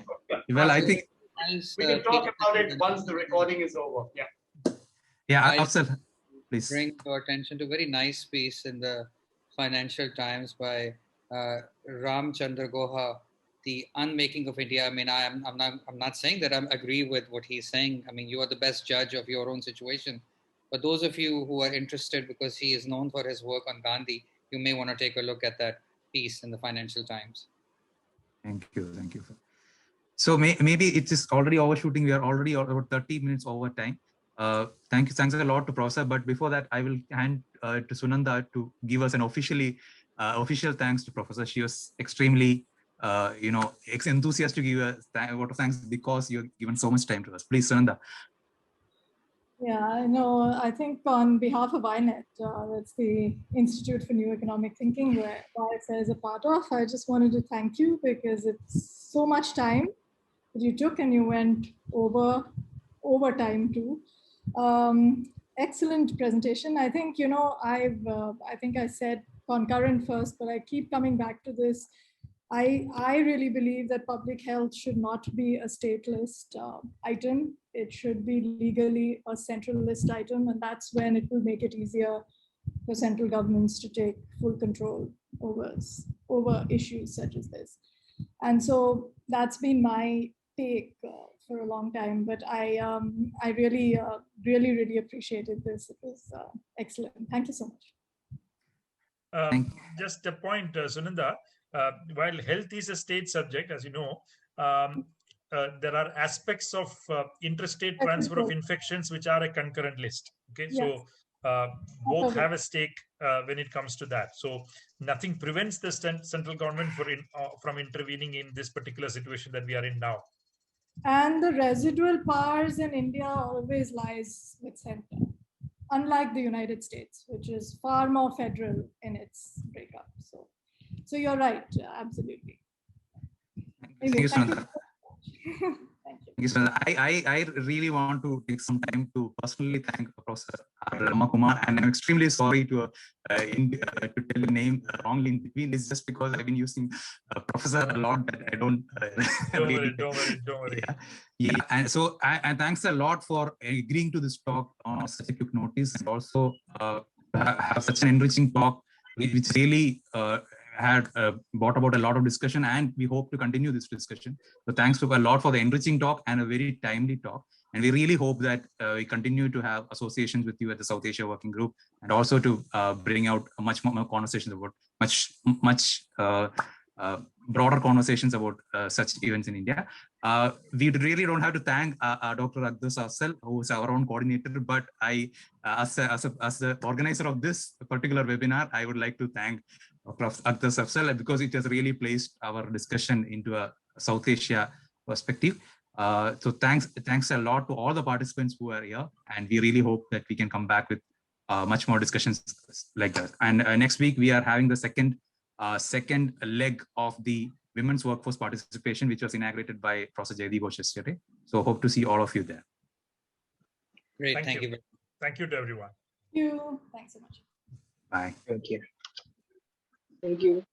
think we can talk about it once the recording is over. Yeah. Yeah, Afzal, please. Bring your attention to a very nice piece in the Financial Times by Ram Chandra Goha, The Unmaking of India. I mean, I'm not saying that I agree with what he's saying. I mean, you are the best judge of your own situation. But those of you who are interested, because he is known for his work on Gandhi, you may want to take a look at that piece in the Financial Times. Thank you. So maybe it is already overshooting. We are already about 30 minutes over time. Thanks a lot to Professor. But before that, I will hand to Sunanda to give us an official thanks to Professor. She was extremely, enthusiastic to give a vote of thanks because you have given so much time to us. Please, Sunanda. Yeah, I know. I think on behalf of INET, that's the Institute for New Economic Thinking, where ISA is a part of, I just wanted to thank you because it's so much time that you took and you went over time too. Excellent presentation. I think, I think I said concurrent first, but I keep coming back to this. I really believe that public health should not be a state list item. It should be legally a central list item, and that's when it will make it easier for central governments to take full control over issues such as this. And so that's been my take for a long time. But I really appreciated this. It was excellent. Thank you so much. Just a point, Sunanda. While health is a state subject, as you know, there are aspects of interstate transfer of infections which are a concurrent list. Okay, yes. So both have a stake when it comes to that. So nothing prevents the central government from intervening in this particular situation that we are in now. And the residual powers in India always lies with center, unlike the United States, which is far more federal in its breakup. So you're right, absolutely. Anyway, thank you. I really want to take some time to personally thank Professor Ramakumar, and I'm extremely sorry to tell the name wrongly in between. It's just because I've been using Professor a lot that I don't. Don't worry. Yeah. And so, and thanks a lot for agreeing to this talk on such a quick notice, and also have such an enriching talk, which really had brought about a lot of discussion, and we hope to continue this discussion. So thanks a lot for the enriching talk and a very timely talk. And we really hope that we continue to have associations with you at the South Asia Working Group, and also to bring out much more conversations about much broader conversations about such events in India. We really don't have to thank Dr. Agdas Afzal, who is our own coordinator, but I, as the organizer of this particular webinar, I would like to thank Prof. Agdas Afzal, because it has really placed our discussion into a South Asia perspective. So thanks a lot to all the participants who are here, and we really hope that we can come back with much more discussions like that. And next week we are having the second leg of the women's workforce participation, which was inaugurated by Professor Jaydeep Ghosh yesterday. So hope to see all of you there. Great, thank you. Thank you to everyone. Thank you. Thanks so much. Bye. Thank you. Thank you.